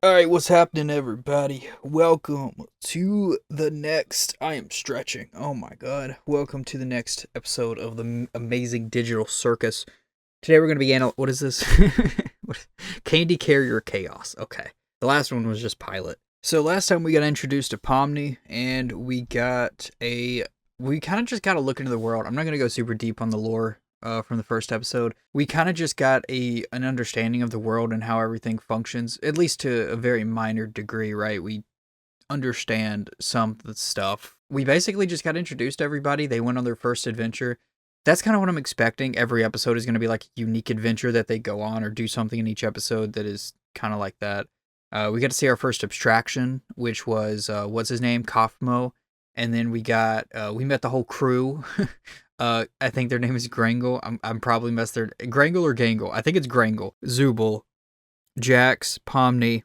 Alright, what's happening, everybody? Welcome to the next. I am stretching. Oh my god. Welcome to the next episode of the Amazing Digital Circus. Today we're going to be what is this? Candy Carrier Chaos. Okay. The last one was just Pilot. So last time we got introduced to Pomni, and we kind of just got to look into the world. I'm not going to go super deep on the lore from the first episode. We kind of just got an understanding of the world and how everything functions, at least to a very minor degree, right? We understand some of the stuff. We basically just got introduced to everybody. They went on their first adventure. That's kind of what I'm expecting. Every episode is going to be like a unique adventure that they go on or do something in each episode that is kind of like that. We got to see our first abstraction, which was, what's his name? Kaufmo. And then we met the whole crew. I think their name is Grangle. I'm probably messed their Grangle or Gangle. I think it's Grangle. Zubul, Jax, Pomni,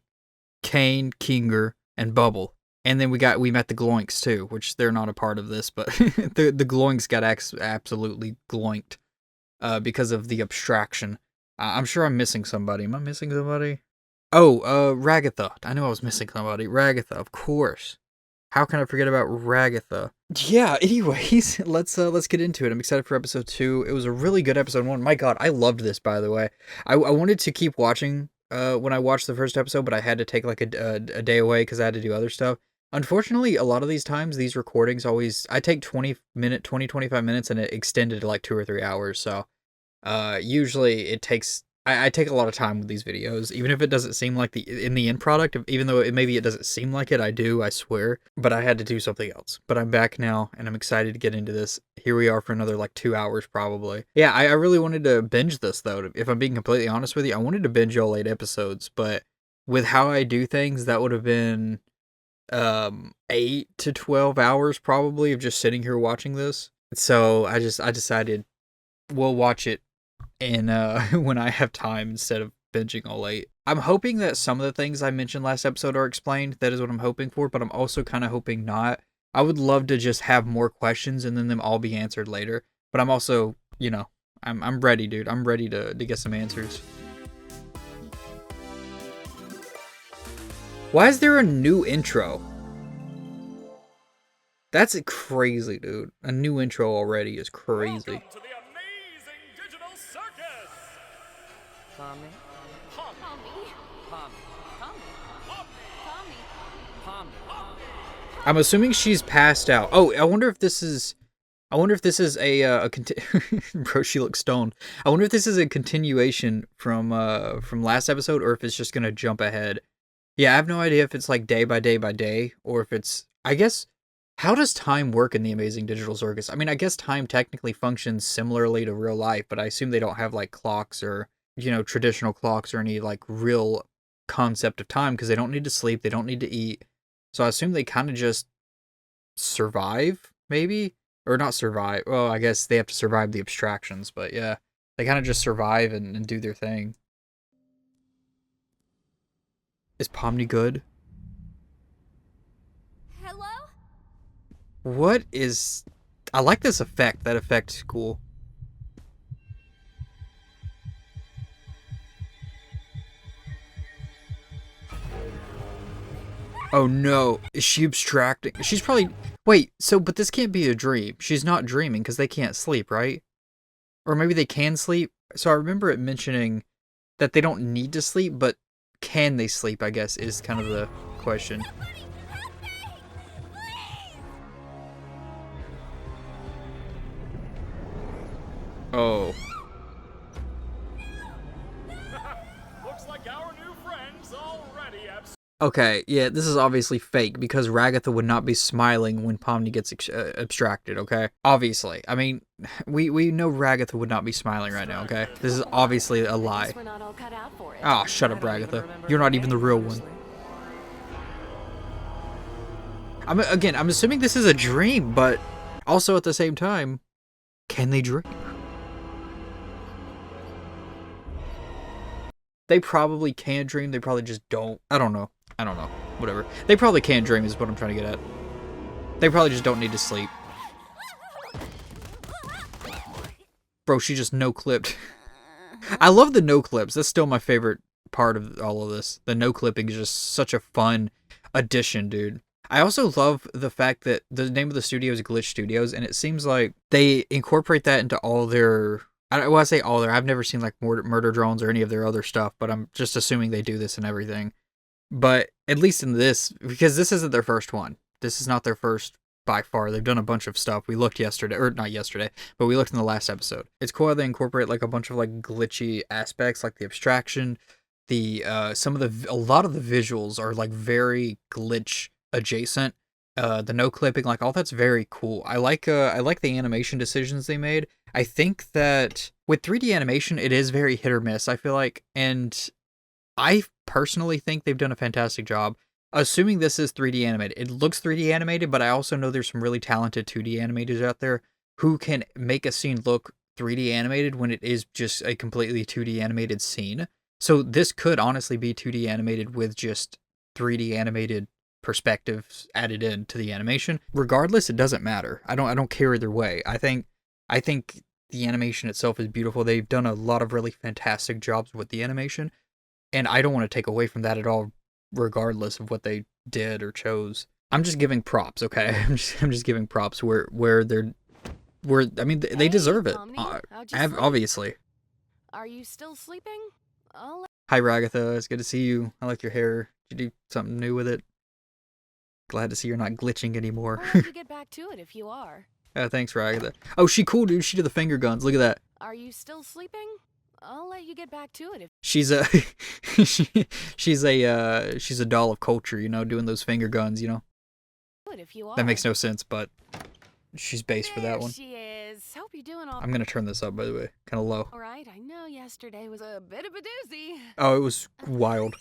Kane, Kinger, and Bubble. And then we met the Gloinks too, which they're not a part of this, but the Gloinks got absolutely gloinked because of the abstraction. I'm sure I'm missing somebody. Am I missing somebody? Oh, Ragatha. I knew I was missing somebody. Ragatha, of course. How can I forget about Ragatha? Yeah, anyways, let's get into it. I'm excited for episode 2. It was a really good episode 1. My god, I loved this, by the way. I wanted to keep watching when I watched the first episode, but I had to take like a day away because I had to do other stuff. Unfortunately, a lot of these times, these recordings I take 25 minutes and it extended to like 2 or 3 hours. So usually it takes... I take a lot of time with these videos, even if it doesn't seem like in the end product, even though maybe it doesn't seem like it, I swear, but I had to do something else. But I'm back now, and I'm excited to get into this. Here we are for another, like, 2 hours, probably. Yeah, I really wanted to binge this, though, if I'm being completely honest with you. I wanted to binge all 8 episodes, but with how I do things, that would have been 8 to 12 hours, probably, of just sitting here watching this. So I decided we'll watch it and when I have time instead of binging all 8. I'm hoping that some of the things I mentioned last episode are explained. That is what I'm hoping for, but I'm also kind of hoping not. I would love to just have more questions and then them all be answered later. But I'm also, I'm ready, dude. I'm ready to get some answers. Why is there a new intro? That's crazy, dude. A new intro already is crazy. Welcome to the Amazing Digital Circus! Pomni? I'm assuming she's passed out. Oh, I wonder if this is a bro, she looks stoned. I wonder if this is a continuation from last episode, or if it's just gonna jump ahead. Yeah, I have no idea if it's like day by day by day, or if it's, I guess, how does time work in the Amazing Digital Circus? I mean, I guess time technically functions similarly to real life, but I assume they don't have like clocks or, traditional clocks or any like real concept of time, because they don't need to sleep, they don't need to eat. So I assume they kind of just survive, maybe? Or not survive. Well, I guess they have to survive the abstractions, but yeah. They kind of just survive and do their thing. Is Pomni good? Hello? What is... I like this effect. That effect's cool. Oh no, is she abstracting? She's probably... Wait, but this can't be a dream. She's not dreaming because they can't sleep, right? Or maybe they can sleep? So I remember it mentioning that they don't need to sleep, but can they sleep, I guess, is kind of the question. Oh. Looks like our new friends already have... Okay, yeah, this is obviously fake because Ragatha would not be smiling when Pomni gets abstracted, okay? Obviously. I mean, we know Ragatha would not be smiling right now, okay? This is obviously a lie. Oh, shut up, Ragatha. You're not even the real one. I'm assuming this is a dream, but also at the same time, can they dream? They probably can dream, they probably just don't. I don't know. Whatever. They probably can dream is what I'm trying to get at. They probably just don't need to sleep. Bro, she just no-clipped. I love the no-clips. That's still my favorite part of all of this. The no clipping is just such a fun addition, dude. I also love the fact that the name of the studio is Glitch Studios, and it seems like they incorporate that into all their. I say all their. I've never seen like murder drones or any of their other stuff, but I'm just assuming they do this and everything. But at least in this, because this isn't their first one. This is not their first by far. They've done a bunch of stuff. We looked yesterday, or not yesterday, but we looked in the last episode. It's cool how they incorporate like a bunch of like glitchy aspects, like the abstraction, a lot of the visuals are like very glitch adjacent. The no clipping, like all that's very cool. I like the animation decisions they made. I think that with 3D animation, it is very hit or miss, I feel like, and I personally think they've done a fantastic job. Assuming this is 3D animated, it looks 3D animated, but I also know there's some really talented 2D animators out there who can make a scene look 3D animated when it is just a completely 2D animated scene. So this could honestly be 2D animated with just 3D animated perspectives added into the animation. Regardless, it doesn't matter. I don't care either way. I think the animation itself is beautiful. They've done a lot of really fantastic jobs with the animation, and I don't want to take away from that at all, regardless of what they did or chose. I'm just giving props, okay? I'm just giving props where I mean they deserve it. Obviously. Are you still sleeping? Hi Ragatha, it's good to see you. I like your hair. Did you do something new with it? Glad to see you're not glitching anymore. I'll let you get back to it if you are. Thanks, Ragatha. Oh, she cool, dude. She did the finger guns. Look at that. Are you still sleeping? I'll let you get back to it if she's a she's a doll of culture, you know, doing those finger guns, you know. If you are. That makes no sense, but she's based for that one. She is. Hope you're doing all. I'm gonna turn this up, by the way, kind of low. All right. I know yesterday was a bit of a doozy. Oh, it was wild.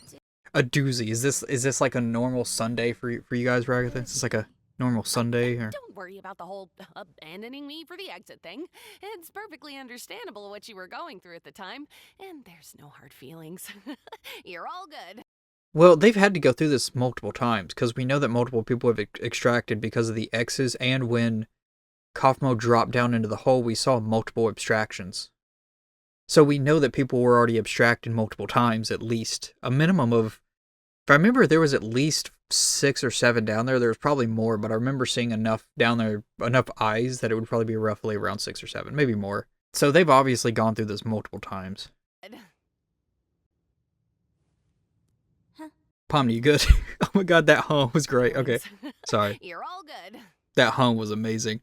A doozy. Is this like a normal Sunday for you guys, Ragatha? Is this like a normal Sunday? Or? Don't worry about the whole abandoning me for the exit thing. It's perfectly understandable what you were going through at the time, and there's no hard feelings. You're all good. Well, they've had to go through this multiple times, because we know that multiple people have extracted because of the X's, and when Kaufmo dropped down into the hole, we saw multiple abstractions. So we know that people were already abstracted multiple times, at least. A minimum of... If I remember, there was at least 6 or 7 down there. There was probably more, but I remember seeing enough down there, enough eyes, that it would probably be roughly around 6 or 7, maybe more. So they've obviously gone through this multiple times. Pomni, you good? Oh my god, that hum was great. Okay, sorry. You're all good. That hum was amazing.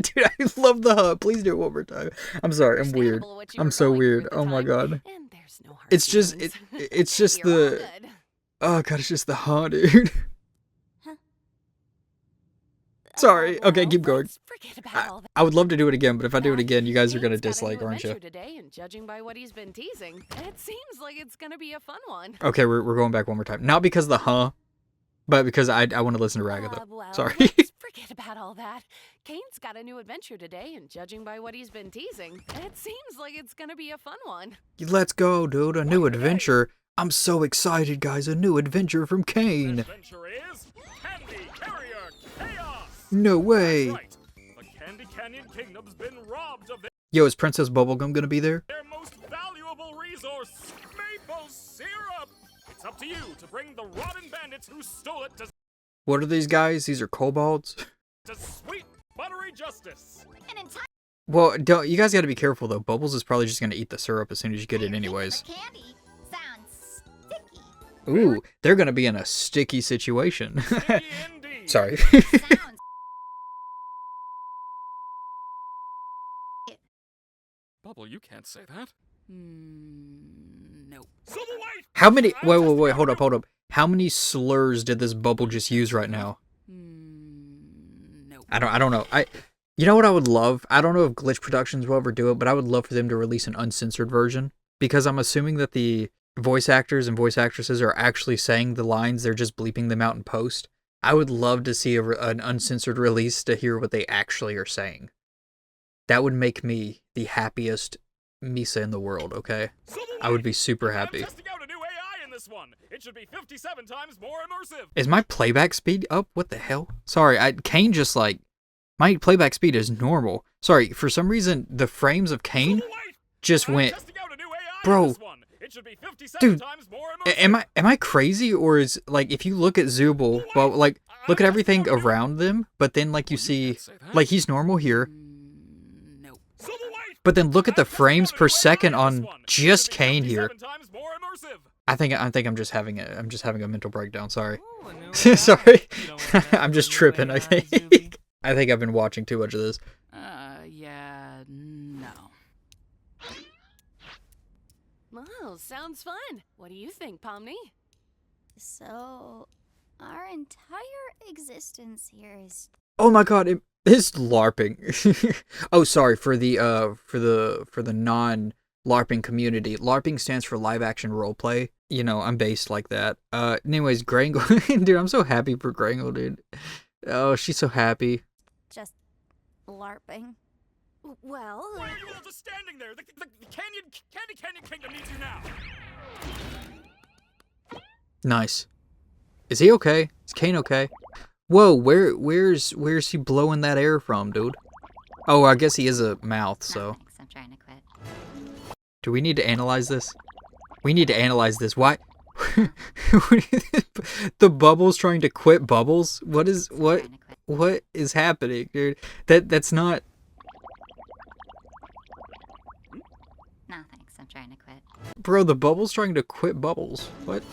Dude, I love the hum. Please do it one more time. I'm sorry, I'm weird. I'm so weird. Oh my god. It's just, it's just the... Oh god, it's just the hum, dude. Sorry. Okay, keep going. I would love to do it again, but if I do it again, you guys are gonna dislike, aren't you? Today, and judging by what he's been teasing, it seems like it's gonna be a fun one. Okay, we're going back one more time. Not because of the huh, but because I want to listen to Ragatha. Well, sorry. Forget about all that. Kane's got a new adventure today, and judging by what he's been teasing, it seems like it's gonna be a fun one. Let's go, dude. A new adventure. I'm so excited, guys. A new adventure from Kane. Adventure is Candy Carrier Chaos. No way. That's right. The Candy Canyon Kingdom's been robbed of Yo, is Princess Bubblegum gonna be there? their most valuable resource, maple syrup. It's up to you to bring the rotten bandits who stole it to What are these guys? These are kobolds? sweet buttery justice. Well, you guys gotta be careful, though. Bubbles is probably just gonna eat the syrup as soon as you get it anyways. Candy sounds sticky. Ooh, they're gonna be in a sticky situation. Sticky indeed. Sorry. Sounds Bubble, you can't say that. Nope. So wait. How many... Wait, hold up. How many slurs did this bubble just use right now? Nope. I don't know. You know what I would love? I don't know if Glitch Productions will ever do it, but I would love for them to release an uncensored version, because I'm assuming that the voice actors and voice actresses are actually saying the lines, they're just bleeping them out in post. I would love to see an uncensored release to hear what they actually are saying. That would make me the happiest Misa in the world, okay? I would be super happy. I'm testing out a new AI in this one. It should be 57 times more immersive. Is my playback speed up? What the hell? Sorry, Kane just like... My playback speed is normal. Sorry, for some reason, the frames of Kane just went Bro, this one. It should be 57 dude, times more immersive. am I crazy, or is, like, if you look at Zooble, well, like, look at everything around them, but then, like, you see, like, he's normal here, Nope. but then look at the frames per second on just Kane here. I think I'm just having a mental breakdown. Sorry, sorry, I'm just tripping. I think I've been watching too much of this. Yeah, no. Well, sounds fun. What do you think, Pomni? So, our entire existence here is Oh my god, it is LARPing. Oh, sorry for the non-LARPing community. LARPing stands for live action roleplay. You know, I'm based like that. Anyways, Grangle, dude, I'm so happy for Grangle, dude. Oh, she's so happy. just LARPing. Well, Why are you all just standing there? The Candy Canyon Kingdom needs you now. Nice. Is he okay? Is Kane okay? Whoa, where's he blowing that air from, dude? Oh, I guess he is a mouth, so. Thanks, I'm trying to quit. Do we need to analyze this? We need to analyze this. Why? The Bubbles trying to quit Bubbles? What is happening, dude? That's not. No, thanks, I'm trying to quit. Bro, the Bubbles trying to quit Bubbles. What?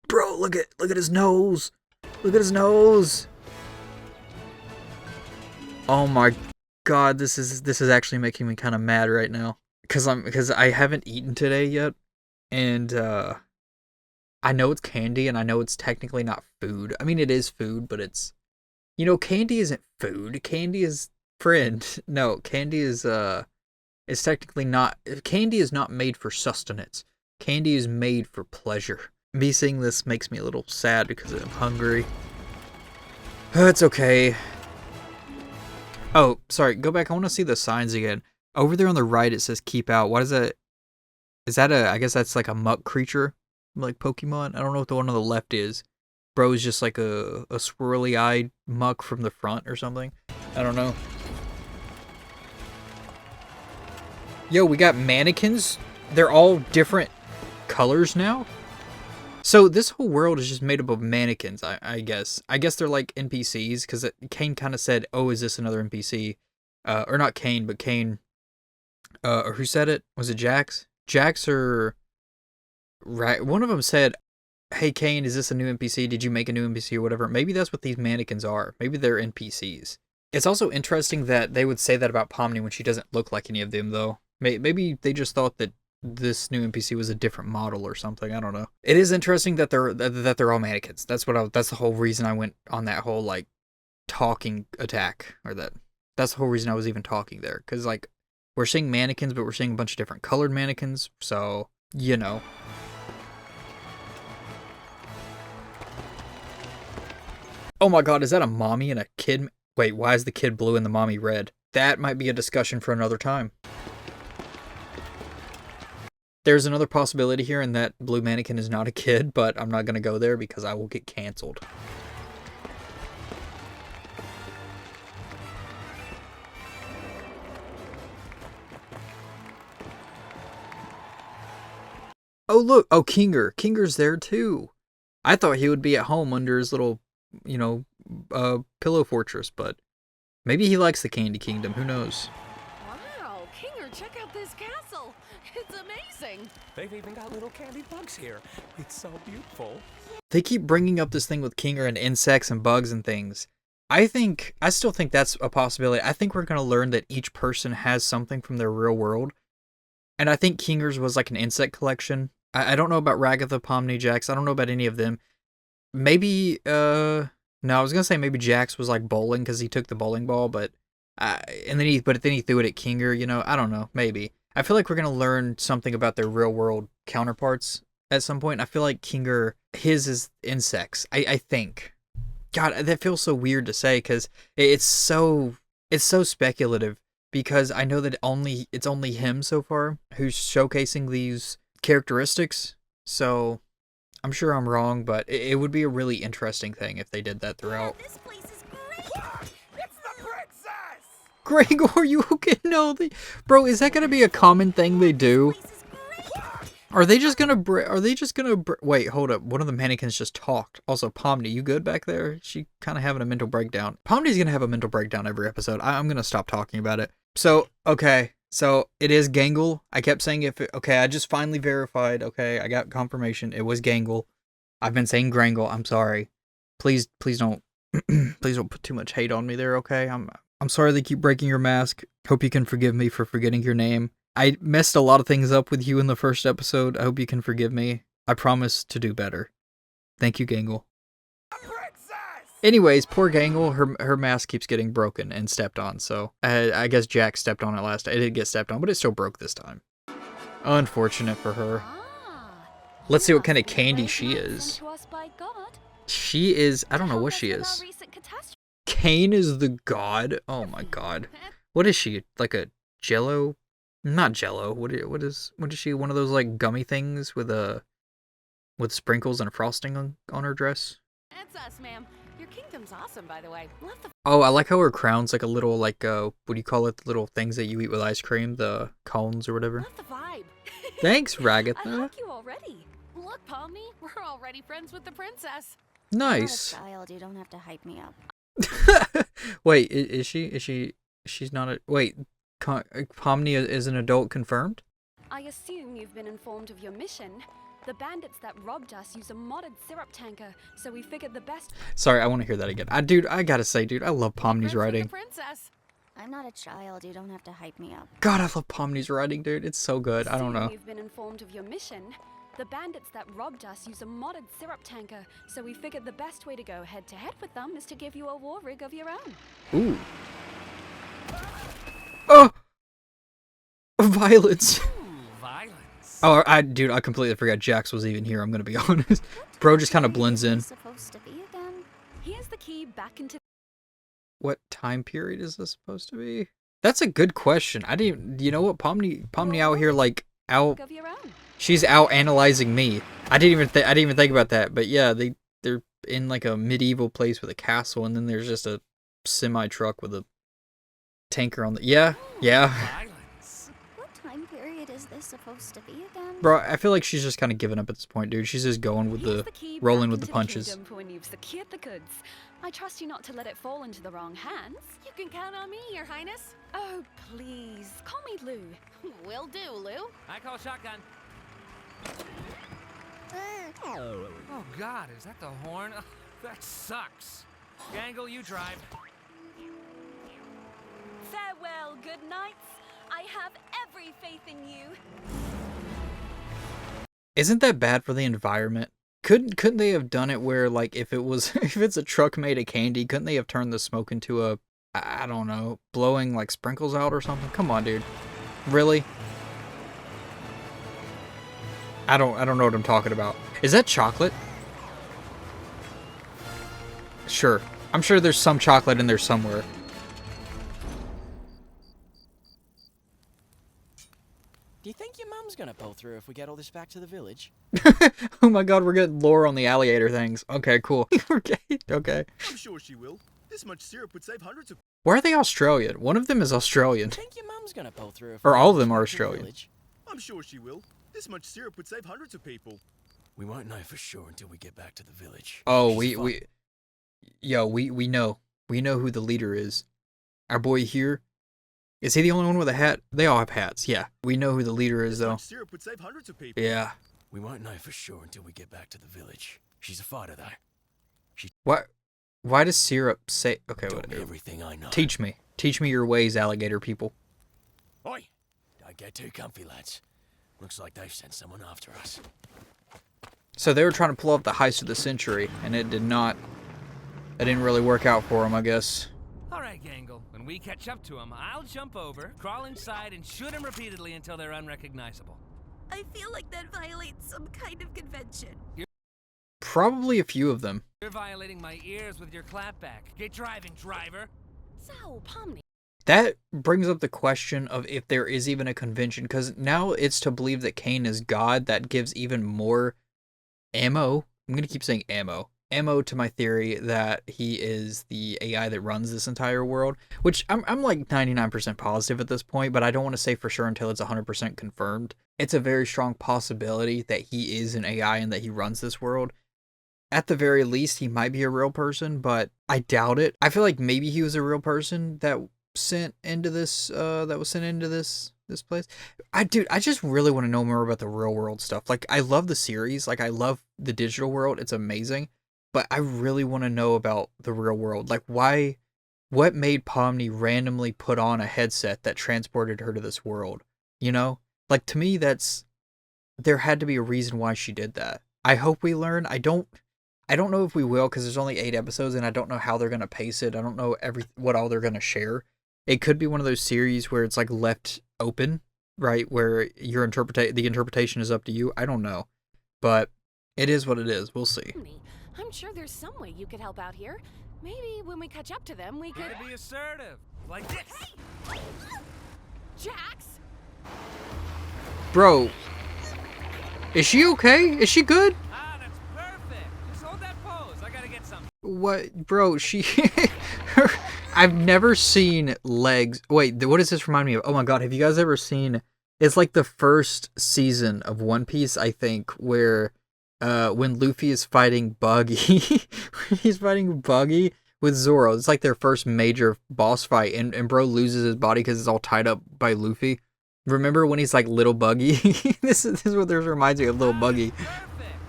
Bro, look at his nose. Look at his nose. Oh my god, this is actually making me kind of mad right now. Cause I haven't eaten today yet, and I know it's candy, and I know it's technically not food. I mean, it is food, but it's, you know, candy isn't food. Candy is friend. No, candy is technically not. Candy is not made for sustenance. Candy is made for pleasure. Me seeing this makes me a little sad because I'm hungry. It's okay. Oh, sorry, go back. I want to see the signs again. Over there on the right, it says keep out. What is that? Is that I guess that's like a muck creature, like Pokemon? I don't know what the one on the left is. Bro is just like a swirly-eyed muck from the front or something. I don't know. Yo, we got mannequins. They're all different colors now. So this whole world is just made up of mannequins, I guess. I guess they're like NPCs, because Kane kind of said, oh, is this another NPC? Or not Kane, but Kane. Or who said it? Was it Jax? Jax or... Right, one of them said, hey Kane, is this a new NPC? Did you make a new NPC or whatever? Maybe that's what these mannequins are. Maybe they're NPCs. It's also interesting that they would say that about Pomni when she doesn't look like any of them, though. Maybe they just thought that this new NPC was a different model or something. I don't know. It is interesting that they're all mannequins. That's the whole reason I went on that whole like talking attack, or that's the whole reason I was even talking there, because like we're seeing mannequins, but we're seeing a bunch of different colored mannequins. So you know. Oh my god, is that a mommy and a kid? Wait, why is the kid blue and the mommy red? That might be a discussion for another time. There's another possibility here, and that blue mannequin is not a kid, but I'm not going to go there because I will get canceled. Oh, look. Oh, Kinger. Kinger's there, too. I thought he would be at home under his little, you know, pillow fortress, but maybe he likes the Candy Kingdom. Who knows? Wow, Kinger, check out this castle. It's amazing. They've even got little candy bugs here. It's so beautiful. They keep bringing up this thing with Kinger and insects and bugs and things. I still think that's a possibility. I think we're going to learn that each person has something from their real world. And I think Kinger's was like an insect collection. I don't know about Ragatha, Pomni, Jax. I don't know about any of them. Maybe, no, I was going to say maybe Jax was like bowling because he took the bowling ball, but then he threw it at Kinger, you know, I don't know, maybe. I feel like we're going to learn something about their real world counterparts at some point. I feel like Kinger, his is insects, I think. God, that feels so weird to say because it's so speculative, because I know that it's only him so far who's showcasing these characteristics. So I'm sure I'm wrong, but it would be a really interesting thing if they did that throughout. This place is great! It's the princess! Gregor, you okay? No, bro, is that gonna be a common thing they do? Are they just gonna wait, hold up. One of the mannequins just talked. Also, Pomni, you good back there? She kind of having a mental breakdown. Pomni's gonna have a mental breakdown every episode. I'm gonna stop talking about it. So, okay. So, it is Gangle. I kept saying okay, I just finally verified. Okay, I got confirmation. It was Gangle. I've been saying Grangle. I'm sorry. Please don't, please don't put too much hate on me there, okay? I'm sorry they keep breaking your mask. Hope you can forgive me for forgetting your name. I messed a lot of things up with you in the first episode. I hope you can forgive me. I promise to do better. Thank you, Gangle. Anyways, poor Gangle, her mask keeps getting broken and stepped on, so I guess Jack stepped on it last time. It did get stepped on, but it still broke this time. Unfortunate for her. Let's see what kind of candy she is. She is, I don't know what she is. Cain is the god? Oh my god. What is she? Like a jello? Not jello. What is she? One of those like gummy things with sprinkles and frosting on her dress? That's us, ma'am. Your kingdom's awesome, by the way. Oh, I like how her crown's like a little like what do you call it? The little things that you eat with ice cream, the cones or whatever. Love the vibe. Thanks, Ragatha. I like you already. Look, Pomni, we're already friends with the princess. Nice. I'm not a child. You don't have to hype me up. Wait, is she? She's not a. Wait, Pomni is an adult confirmed? I assume you've been informed of your mission. The bandits that robbed us use a modded syrup tanker, so we figured the best. Sorry, I want to hear that again. Dude, I gotta say, dude, I love Pomni's writing. I'm not a child. You don't have to hype me up. God, I love Pomni's writing, dude. It's so good. I don't know. You've been informed of your mission. The bandits that robbed us use a modded syrup tanker, so we figured the best way to go head-to-head with them is to give you a war rig of your own. Ooh. Oh! Violence. Violence. Oh, dude, I completely forgot Jax was even here, I'm gonna be honest. Bro just kind of blends in. Supposed to be again? Here's the key back into. What time period is this supposed to be? That's a good question. I didn't, you know what, Pomni out here, like, out. Of your own. She's out analyzing me. I didn't even think about that. But yeah, they're in like a medieval place with a castle, and then there's just a semi truck with a tanker on the. Yeah. Violence. What time period is this supposed to be again? Bro, I feel like she's just kind of giving up at this point, dude. She's just going with Here's the key rolling back with the into punches. kingdom for when you've secured the goods. I trust you not to let it fall into the wrong hands. You can count on me, Your Highness. Oh, please. Call me Lou. Will do, Lou. I call shotgun. Oh God, is that the horn? Ugh, that sucks. Gangle, you drive. Farewell, good knights. I have every faith in you. Isn't that bad for the environment? Couldn't they have done it where, like, if it's a truck made of candy, couldn't they have turned the smoke into a, I don't know, blowing like sprinkles out or something? Come on, dude. Really? I don't know what I'm talking about. Is that chocolate? Sure. I'm sure there's some chocolate in there somewhere. Do you think your mum's gonna pull through if we get all this back to the village? Oh my god, we're getting lore on the alligator things. Okay, cool. Okay. I'm sure she will. This much syrup would save hundreds of. Why are they Australian? One of them is Australian. Do you think your mum's gonna pull through if Or we all get of them this are back to the Australian. village? I'm sure she will. This much syrup would save hundreds of people. We won't know for sure until we get back to the village. Oh, She's we know. We know who the leader is. Our boy here. Is he the only one with a hat? They all have hats. Yeah. We know who the leader is, This though. much syrup would save hundreds of people. Yeah. We won't know for sure until we get back to the village. She's a fighter, though. Why does syrup say... Okay, Taught me whatever. everything I know. Teach me. Teach me your ways, alligator people. Oi! Don't get too comfy, lads. Looks like they've sent someone after us. So they were trying to pull off the heist of the century, and it did not... It didn't really work out for them, I guess. All right, Gangle. When we catch up to them, I'll jump over, crawl inside, and shoot them repeatedly until they're unrecognizable. I feel like that violates some kind of convention. Probably a few of them. You're violating my ears with your clapback. Get driving, driver. So, Pomni. That brings up the question of if there is even a convention, because now it's to believe that Cain is God. That gives even more ammo. I'm going to keep saying ammo. ammo to my theory that he is the AI that runs this entire world, which I'm like 99% positive at this point, but I don't want to say for sure until it's 100% confirmed. It's a very strong possibility that he is an AI and that he runs this world. At the very least, he might be a real person, but I doubt it. I feel like maybe he was a real person that sent into this this place. I just really want to know more about the real world stuff. Like, I love the series, like I love the digital world, it's amazing, but I really want to know about the real world. Like, what made Pomni randomly put on a headset that transported her to this world? You know? Like, to me, there had to be a reason why she did that. I hope we learn. I don't know if we will, because there's only 8 episodes, and I don't know how they're going to pace it. I don't know what all they're going to share. It could be one of those series where it's like left open, right? Where the interpretation is up to you. I don't know. But it is what it is. We'll see. I'm sure there's some way you could help out here. Maybe when we catch up to them, we could... Be assertive. Like this. Hey! Jax! Bro. Is she okay? Is she good? Ah, that's perfect. Just hold that pose. I gotta get something. What? Bro, I've never seen legs. Wait, what does this remind me of? Oh my god, have you guys ever seen... It's like the first season of One Piece, I think, where when Luffy is fighting Buggy, he's fighting Buggy with Zoro. It's like their first major boss fight, and bro loses his body because it's all tied up by Luffy. Remember when he's like Little Buggy? This is what this reminds me of, Little Buggy. Perfect.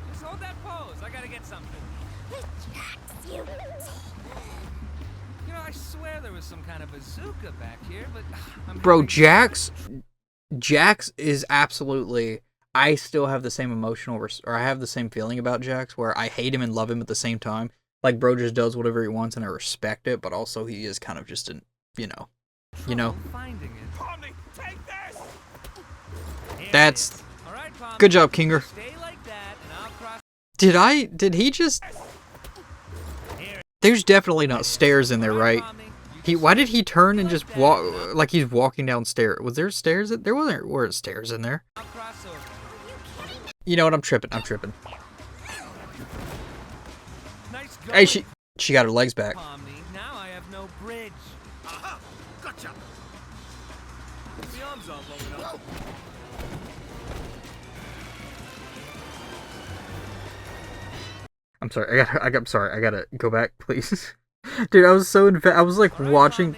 Just hold that pose. I gotta get something. You know, I swear there was some kind of bazooka back here, but bro, Jax is absolutely... I still have the same or I have the same feeling about Jax, where I hate him and love him at the same time. Like, bro just does whatever he wants, and I respect it, but also he is kind of just an, you know. Finding it. Pomni, take this. That's... All right, Pomni. Good job, Kinger. Stay like that, and I'll cross... Did he just... There's definitely not stairs in there, right? Why did he turn and just walk, like he's walking downstairs? Was there stairs? There weren't stairs in there. You know what? I'm tripping. Nice Hey, she got her legs back. Pomni. Now I have no bridge. Aha! Gotcha! The arms aren't long enough. I'm sorry. I'm sorry. I gotta go back, please. Dude, I was so I was like watching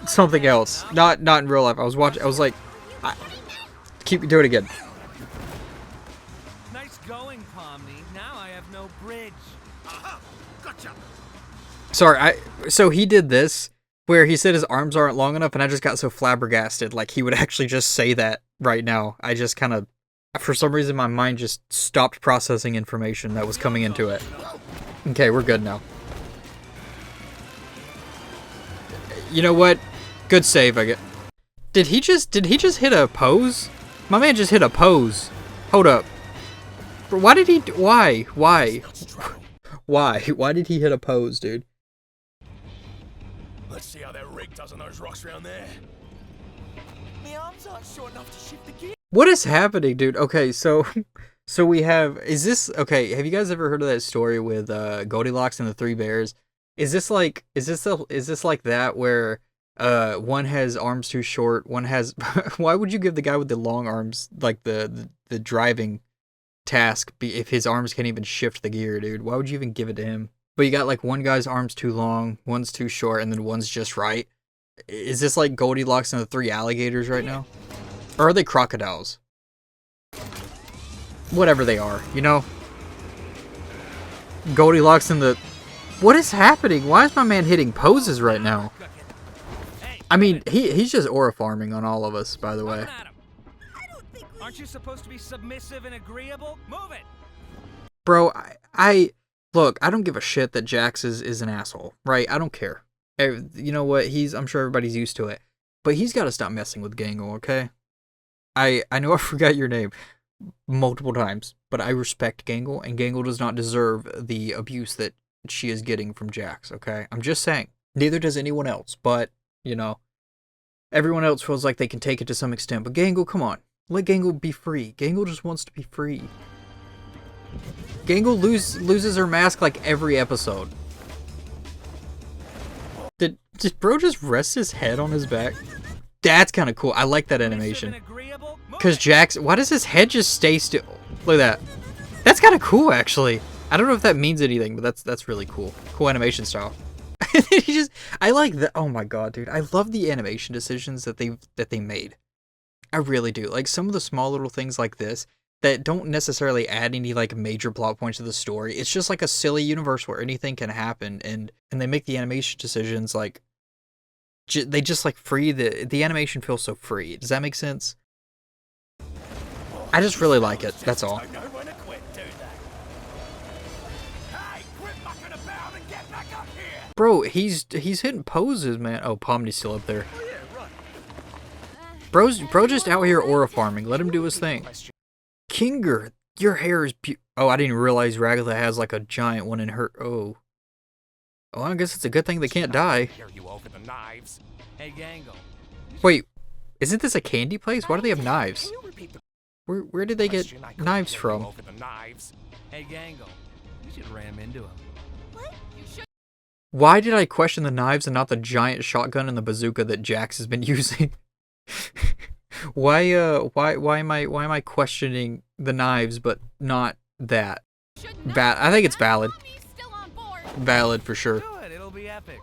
something else. Not in real life. I was like, do it again. Nice going, Pomni. Now I have no bridge. Aha! Gotcha! Sorry, so he did this where he said his arms aren't long enough, and I just got so flabbergasted, like he would actually just say that right now. I just kind of, for some reason, my mind just stopped processing information that was coming into it. Okay, we're good now. You know what? Good save, I get. Did he just hit a pose? My man just hit a pose. Hold up. Why did he? Why? Why did he hit a pose, dude? Let's see how that rig does on those rocks around there. My arms aren't short enough to shift the gear. What is happening, dude? Okay, so we have... Okay, have you guys ever heard of that story with Goldilocks and the Three Bears? Is this like that where one has arms too short, one has... Why would you give the guy with the long arms, like the driving task, if his arms can't even shift the gear, dude? Why would you even give it to him? But you got like one guy's arms too long, one's too short, and then one's just right. Is this like Goldilocks and the Three Alligators right now? Or are they crocodiles? Whatever they are, you know? Goldilocks and the... What is happening? Why is my man hitting poses right now? I mean, he's just aura farming on all of us, by the way. Aren't you supposed to be submissive and agreeable? Move it! Bro, look, I don't give a shit that Jax is an asshole, right? I don't care. You know what? I'm sure everybody's used to it. But he's got to stop messing with Gangle, okay? I know I forgot your name multiple times, but I respect Gangle, and Gangle does not deserve the abuse that she is getting from Jax, okay? I'm just saying. Neither does anyone else, but, you know, everyone else feels like they can take it to some extent. But Gangle, come on. Let Gangle be free. Gangle just wants to be free. Gangle loses her mask like every episode. Did bro just rest his head on his back? That's kind of cool. I like that animation. Cause Jax, why does his head just stay still? Look at that. That's kind of cool, actually. I don't know if that means anything, but that's really cool. Cool animation style. I like that. Oh my god, dude! I love the animation decisions that they made. I really do. Like some of the small little things like this that don't necessarily add any like major plot points to the story. It's just like a silly universe where anything can happen, and they make the animation decisions like they just like free the animation feels so free. Does that make sense? I just really like it. That's all. Bro, he's hitting poses, man. Oh, Pomni's still up there. Bro just out here aura farming. Let him do his thing. Kinger, your hair is oh, I didn't even realize Ragatha has like a giant one in her. Oh. Well, I guess it's a good thing they can't die. Wait, isn't this a candy place? Why do they have knives? Where did they get knives from? Hey, Gangle, you should ram into him. Why did I question the knives and not the giant shotgun and the bazooka that Jax has been using? why am I questioning the knives but not that? I think it's valid. Valid for sure. Do it, it'll be epic.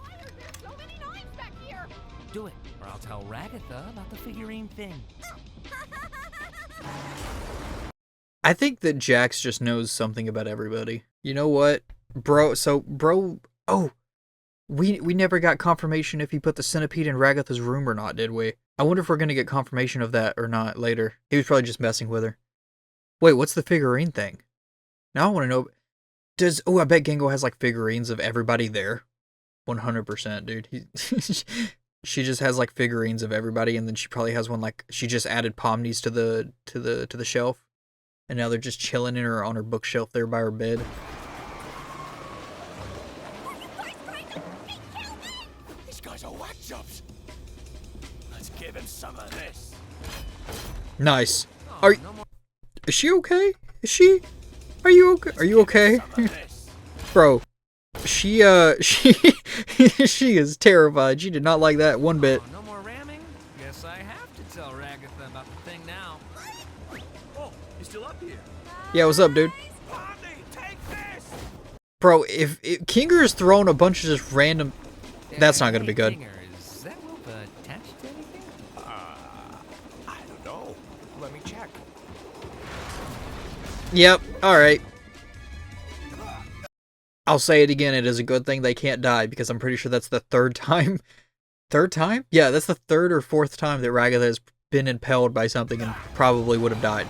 Do it, or I'll tell Ragatha about the figurine thing. I think that Jax just knows something about everybody. You know what? Bro, oh, we never got confirmation if he put the centipede in Ragatha's room or not, did we? I wonder if we're gonna get confirmation of that or not later. He was probably just messing with her. Wait, what's the figurine thing? Now I want to know. Oh, I bet Gango has like figurines of everybody there. 100%, dude. She just has like figurines of everybody, and then she probably has one like she just added Pomni's to the shelf, and now they're just chilling in her on her bookshelf there by her bed. These guys are whack jobs. Let's give him some of this. Nice. Is she okay? Is she? Are you okay? Are you okay? Bro, she is terrified. She did not like that one bit. No more ramming? Guess I have to tell Ragatha about the thing now. Oh, you still up here? Yeah, what's up, dude? Bro, if Kinger is throwing a bunch of just random... That's not gonna be good. Is that rope attached to anything? I don't know. Let me check. Yep, alright. I'll say it again, it is a good thing they can't die, because I'm pretty sure that's the third time. Third time? Yeah, that's the third or fourth time that Ragatha has been impaled by something and probably would have died.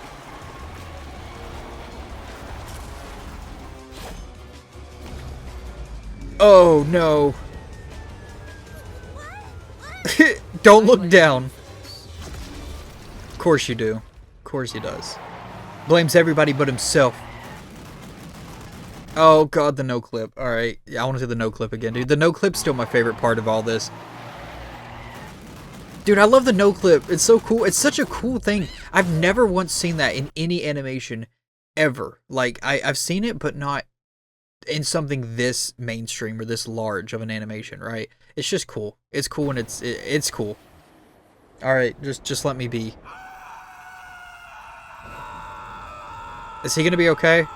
Oh, no. Don't look down. Of course you do. Of course he does. Blames everybody but himself. Oh god, the no clip. Alright, yeah, I want to do the no clip again, dude. The no clip's still my favorite part of all this. Dude, I love the no clip. It's so cool. It's such a cool thing. I've never once seen that in any animation ever. Like, I've seen it, but not in something this mainstream or this large of an animation, right? It's just cool. It's cool and it's cool. Alright, just let me be. Is he gonna be okay?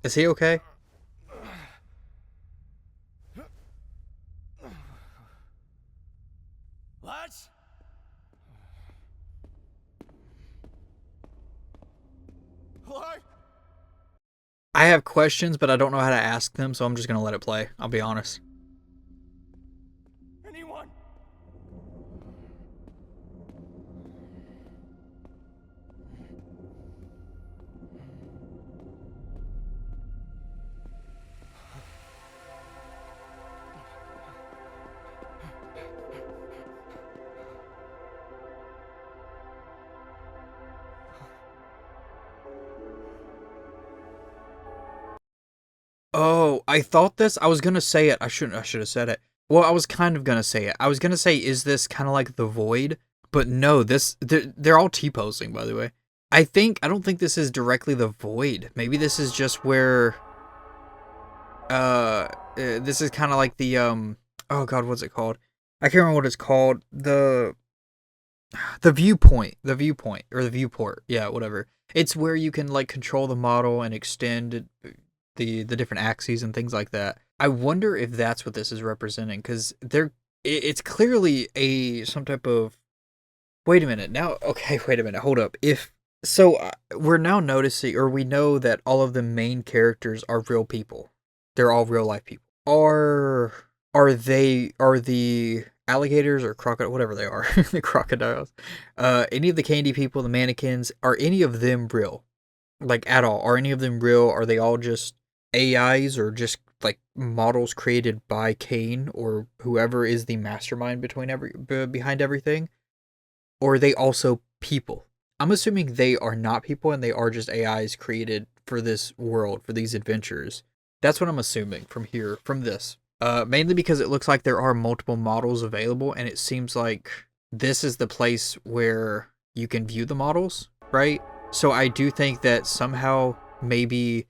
Is he okay? What? What? I have questions, but I don't know how to ask them, so I'm just gonna let it play. I'll be honest. Anyone? Oh, I thought this. I was gonna say it. I should have said it. Well, I was kind of gonna say it. I was gonna say, is this kind of like the Void? But no, they're all T-posing, by the way. I don't think this is directly the Void. Maybe this is just where, this is kind of like the, oh god, what's it called? I can't remember what it's called. The viewpoint, or the viewport. Yeah, whatever. It's where you can like control the model and extend the different axes and things like that. I wonder if that's what this is representing, because it's clearly some type of. Wait a minute. Now, okay, wait a minute. Hold up. We're now noticing, or we know that all of the main characters are real people. They're all real life people. Are the alligators or crocodile, whatever they are, the crocodiles, any of the candy people, the mannequins, are any of them real? Like, at all? Are any of them real? Are they all just AIs, or just like models created by Kane or whoever is the mastermind behind everything? Or are they also people? I'm assuming they are not people and they are just AIs created for this world, for these adventures. That's what I'm assuming from this. Mainly because it looks like there are multiple models available, and it seems like this is the place where you can view the models, right? So I do think that somehow maybe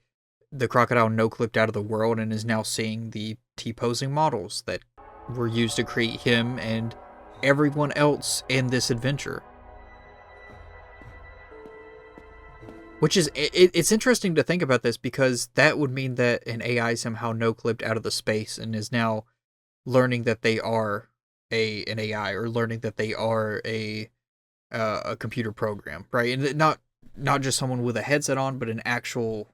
the crocodile no-clipped out of the world and is now seeing the T-posing models that were used to create him and everyone else in this adventure. Which is, it's interesting to think about this, because that would mean that an AI somehow no-clipped out of the space and is now learning that they are an AI, or learning that they are a computer program, right? And not just someone with a headset on, but an actual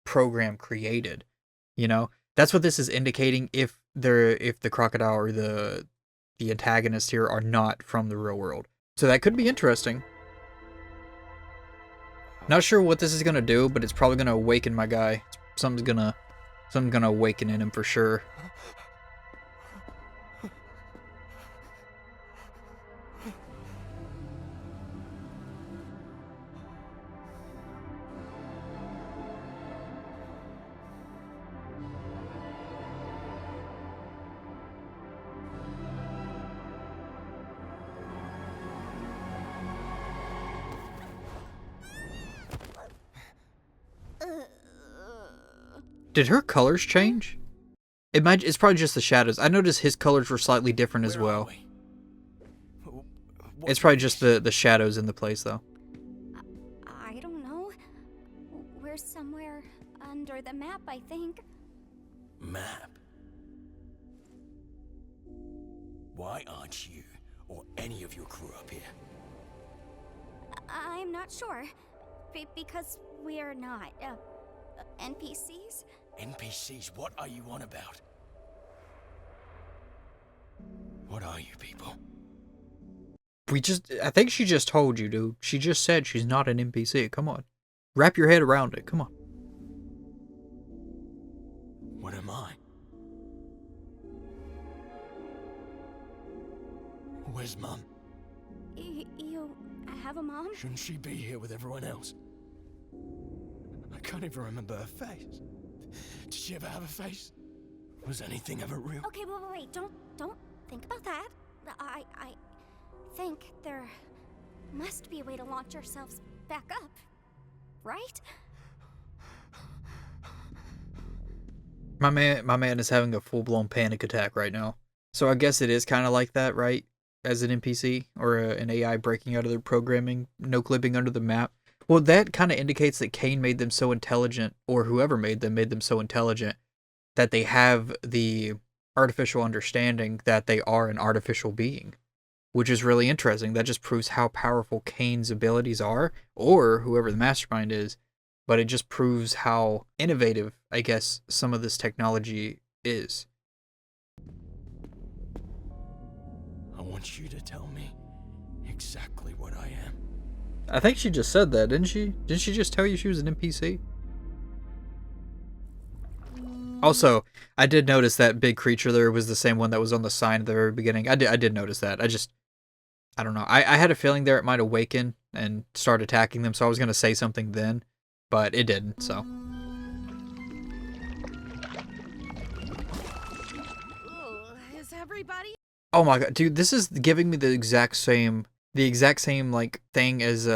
program created. You know, that's what this is indicating. If the crocodile or the antagonists here are not from the real world, so that could be interesting. Not sure what this is gonna do, but it's probably gonna awaken my guy. Something's gonna awaken in him for sure. Did her colors change? It's probably just the shadows. I noticed his colors were slightly different as well. It's probably just the shadows in the place, though. I don't know. We're somewhere under the map, I think. Map? Why aren't you or any of your crew up here? I'm not sure. Because we are not NPCs. NPCs? What are you on about? What are you people? I think she just told you, dude. She just said she's not an NPC. Come on. Wrap your head around it. Come on. What am I? Where's Mum? You have a mom? Shouldn't she be here with everyone else? I can't even remember her face. Did she ever have a face? Was anything ever real? Okay, wait. Don't think about that. I think there must be a way to launch ourselves back up, right? My man is having a full-blown panic attack right now. So I guess it is kind of like that, right? As an NPC or an AI breaking out of their programming, no-clipping under the map. Well, that kind of indicates that Kane made them so intelligent, or whoever made them so intelligent, that they have the artificial understanding that they are an artificial being, which is really interesting. That just proves how powerful Kane's abilities are, or whoever the mastermind is, but it just proves how innovative, I guess, some of this technology is. I want you to tell me exactly what I am. I think she just said that, didn't she? Didn't she just tell you she was an NPC? Also, I did notice that big creature there was the same one that was on the sign at the very beginning. I did notice that. I don't know. I had a feeling there it might awaken and start attacking them, so I was going to say something then, but it didn't, so. Ooh, is everybody. Oh my god, dude, this is giving me the exact same like thing as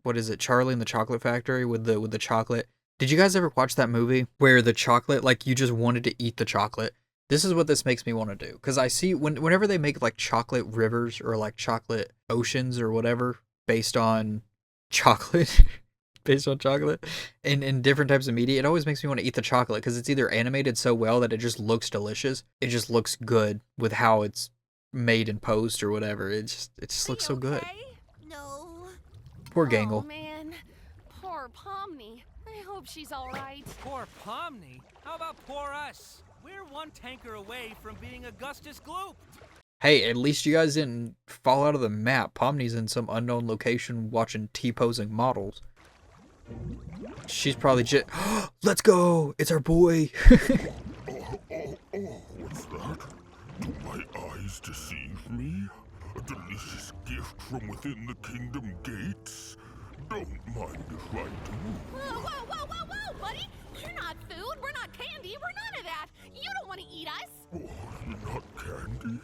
what is it, Charlie and the Chocolate Factory with the chocolate. Did you guys ever watch that movie where the chocolate, like, you just wanted to eat the chocolate? This is what this makes me want to do, because I see whenever they make like chocolate rivers or like chocolate oceans or whatever based on chocolate, based on chocolate, in different types of media, it always makes me want to eat the chocolate because it's either animated so well that it just looks delicious, it just looks good with how it's made and posed or whatever. It just looks so good. No. Poor Oh Gangle. man, poor Pomni. I hope she's all right. Poor Pomni? How about poor us? We're one tanker away from being Augustus Gloop. Hey, at least you guys didn't fall out of the map. Pomni's in some unknown location watching T-posing models. She's probably just... Let's go! It's our boy! What's that? Do my eyes deceive me? A delicious gift from within the kingdom gates? Don't mind if I do. Whoa, buddy! We're not food, we're not candy, we're none of that! You don't want to eat us! Oh, not candy?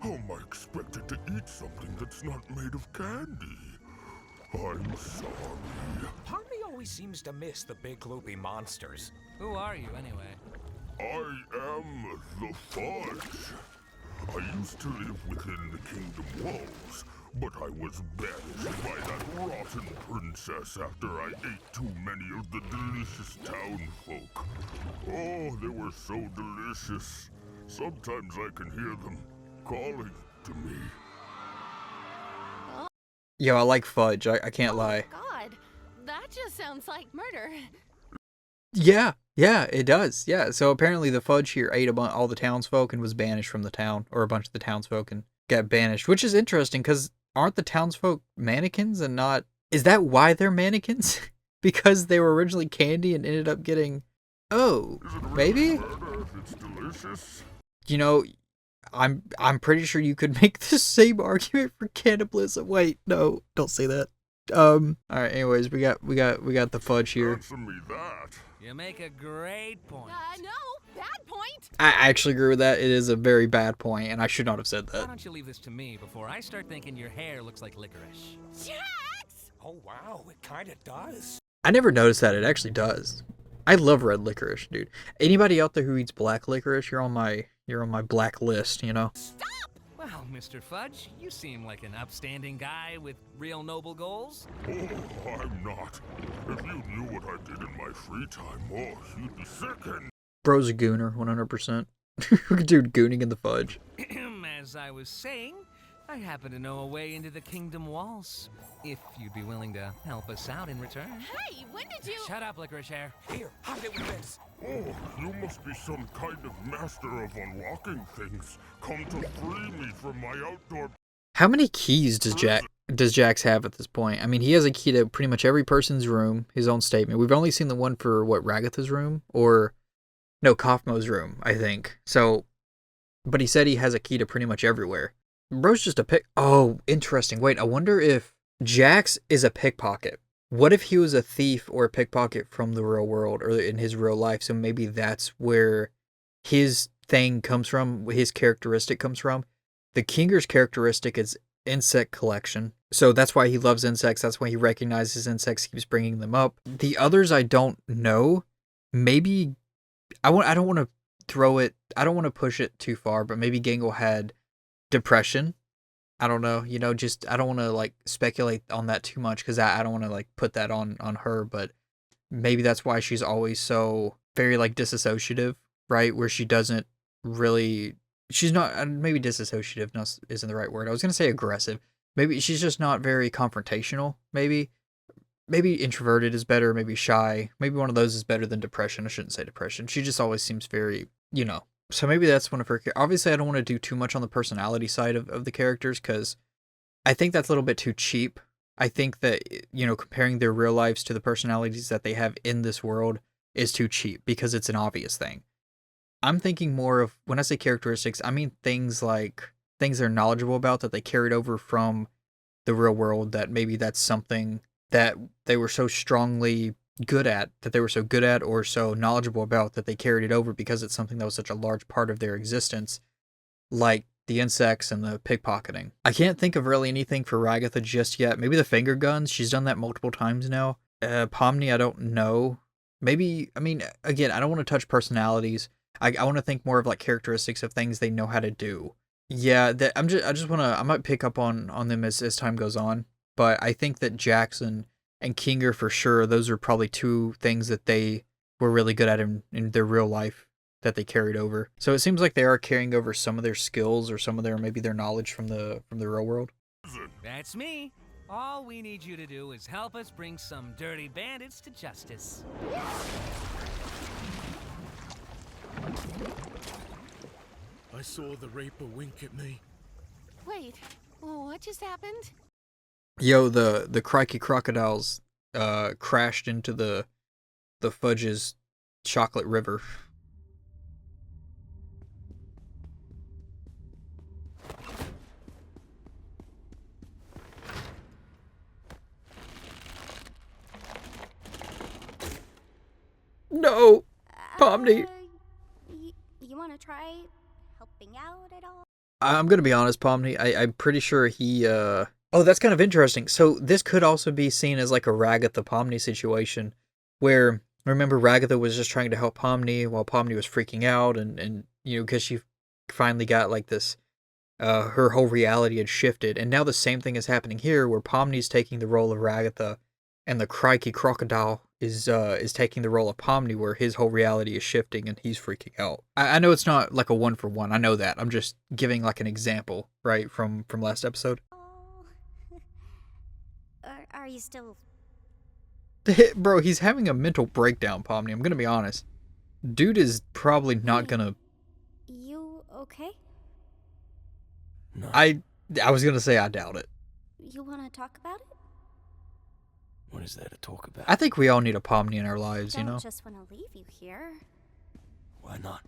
How am I expected to eat something that's not made of candy? I'm sorry. Pomni always seems to miss the big gloopy monsters. Who are you, anyway? I am the Fudge. I used to live within the kingdom walls, but I was banished by that rotten princess after I ate too many of the delicious town folk. Oh, they were so delicious. Sometimes I can hear them calling to me. Yo, I like fudge. I can't lie. God, that just sounds like murder. Yeah, it does. Yeah, so apparently the fudge here ate all the townsfolk and was banished from the town, or a bunch of the townsfolk and got banished, which is interesting because aren't the townsfolk mannequins and not... Is that why they're mannequins? Because they were originally candy and ended up getting... Oh, maybe? It's delicious. You know, I'm pretty sure you could make the same argument for cannibalism. Wait, no, don't say that. All right. Anyways, we got the fudge here. Answer me that. You make a great point. No, bad point. I actually agree with that. It is a very bad point, and I should not have said Why that. don't you leave this to me before I start thinking your hair looks like licorice? Jax! Oh wow, it kinda does. I never noticed that. It actually does. I love red licorice, dude. Anybody out there who eats black licorice, you're on my black list, you know? Stop! Well, Mr. Fudge, you seem like an upstanding guy with real noble goals. Oh, I'm not. If you knew what I did in my free time, oh, you'd be sickened. Bro's a gooner, 100%. Dude, gooning in the fudge. As I was saying, I happen to know a way into the kingdom walls. If you'd be willing to help us out in return. Hey, when did you... Shut up, licorice hair. Here, hide it with this. Oh, you must be some kind of master of unlocking things. Come to free me from my outdoor... How many keys does Jax have at this point? I mean, he has a key to pretty much every person's room, his own statement. We've only seen the one for, what, Ragatha's room? Or, no, Kaufmo's room, I think. So, but he said he has a key to pretty much everywhere. Bro's just a pick... Oh, interesting. Wait, I wonder if Jax is a pickpocket. What if he was a thief or a pickpocket from the real world or in his real life? So maybe that's where his thing comes from, his characteristic comes from. The Kinger's characteristic is insect collection. So that's why he loves insects. That's why he recognizes insects, keeps bringing them up. The others I don't know. Maybe I don't want to push it too far, but maybe Gangle had depression. I don't know, just I don't want to like speculate on that too much because I don't want to like put that on her, but maybe that's why she's always so very like disassociative, right? Where she doesn't really, she's not, maybe disassociative isn't the right word. I was going to say aggressive. Maybe she's just not very confrontational. Maybe introverted is better. Maybe shy. Maybe one of those is better than depression. I shouldn't say depression. She just always seems very, So maybe that's one of her... Obviously, I don't want to do too much on the personality side of the characters, because I think that's a little bit too cheap. I think that, comparing their real lives to the personalities that they have in this world is too cheap, because it's an obvious thing. I'm thinking more of, when I say characteristics, I mean things like, things they're knowledgeable about that they carried over from the real world, that maybe that's something that they were so strongly good at, or so knowledgeable about that they carried it over because it's something that was such a large part of their existence. Like the insects and the pickpocketing. I can't think of really anything for Ragatha just yet. Maybe the finger guns. She's done that multiple times now. Pomni, I don't know. Maybe, I mean, again, I don't want to touch personalities. I want to think more of like characteristics of things they know how to do. Yeah, that I might pick up on them as time goes on. But I think that Jackson and Kinger for sure, those are probably two things that they were really good at in their real life that they carried over. So it seems like they are carrying over some of their skills or some of their knowledge from the real world. That's me. All we need you to do is help us bring some dirty bandits to justice. I saw the Reaper wink at me. Wait, what just happened? Yo, the crikey crocodiles crashed into the Fudge's chocolate river. No, Pomni. You want to try helping out at all? I'm gonna be honest, Pomni. I'm pretty sure he. Oh, that's kind of interesting. So this could also be seen as like a Ragatha Pomni situation, where remember Ragatha was just trying to help Pomni while Pomni was freaking out, and because she finally got like this, her whole reality had shifted, and now the same thing is happening here, where Pomni's taking the role of Ragatha, and the crikey crocodile is taking the role of Pomni, where his whole reality is shifting and he's freaking out. I know it's not like a 1-for-1. I know that. I'm just giving like an example, right, from last episode. Are you still... Bro, he's having a mental breakdown, Pomni. I'm gonna be honest. Dude is probably not gonna... You okay? No. I was gonna say I doubt it. You want to talk about it? What is there to talk about? I think we all need a Pomni in our lives, I you know? don't just want to leave you here. Why not?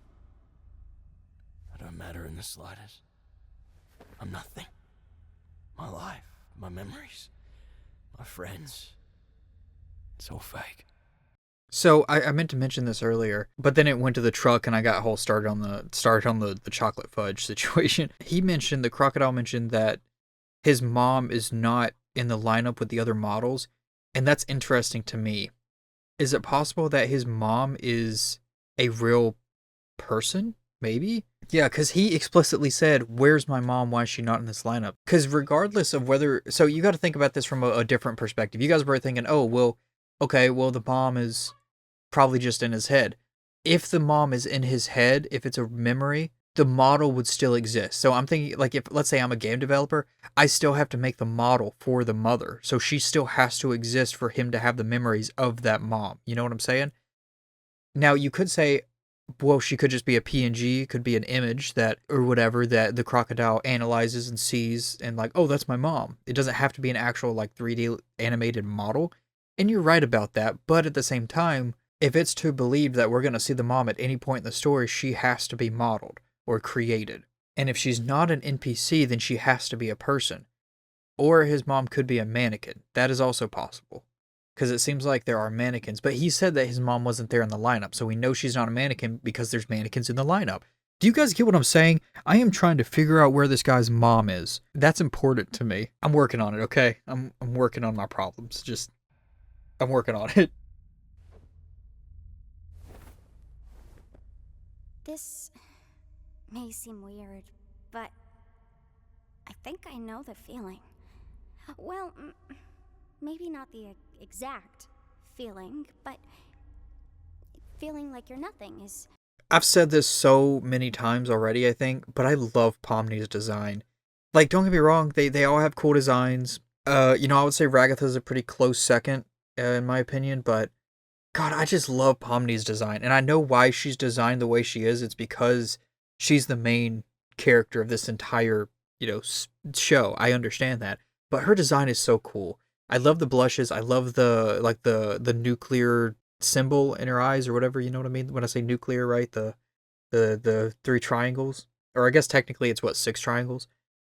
I don't matter in the slightest. I'm nothing. My life, my memories, my friends. It's all fake. So I meant to mention this earlier, but then it went to the truck and I got whole started on the chocolate fudge situation. The crocodile mentioned that his mom is not in the lineup with the other models, and that's interesting to me. Is it possible that his mom is a real person? Maybe? Yeah, because he explicitly said, "Where's my mom? Why is she not in this lineup?" Because regardless of whether... So you got to think about this from a different perspective. You guys were thinking, oh, well, okay, well, the mom is probably just in his head. If the mom is in his head, if it's a memory, the model would still exist. So I'm thinking, like, if, let's say I'm a game developer, I still have to make the model for the mother. So she still has to exist for him to have the memories of that mom. You know what I'm saying? Now, you could say, well, she could just be a PNG, could be an image that, or whatever, that the crocodile analyzes and sees and like, oh, that's my mom. It doesn't have to be an actual like 3D animated model. And you're right about that. But at the same time, if it's to believe that we're going to see the mom at any point in the story, she has to be modeled or created. And if she's not an NPC, then she has to be a person. Or his mom could be a mannequin. That is also possible. Because it seems like there are mannequins. But he said that his mom wasn't there in the lineup. So we know she's not a mannequin because there's mannequins in the lineup. Do you guys get what I'm saying? I am trying to figure out where this guy's mom is. That's important to me. I'm working on it, okay? I'm working on my problems. I'm working on it. This may seem weird, but I think I know the feeling. Well, maybe not the exact feeling, but feeling like you're nothing is... I've said this so many times already, I think, but I love Pomni's design. Like, don't get me wrong, they all have cool designs. I would say Ragatha's a pretty close second, in my opinion, but God, I just love Pomni's design. And I know why she's designed the way she is. It's because she's the main character of this entire, show. I understand that. But her design is so cool. I love the blushes. I love the nuclear symbol in her eyes or whatever, you know what I mean? When I say nuclear, right? The 3 triangles. Or I guess technically it's 6 triangles.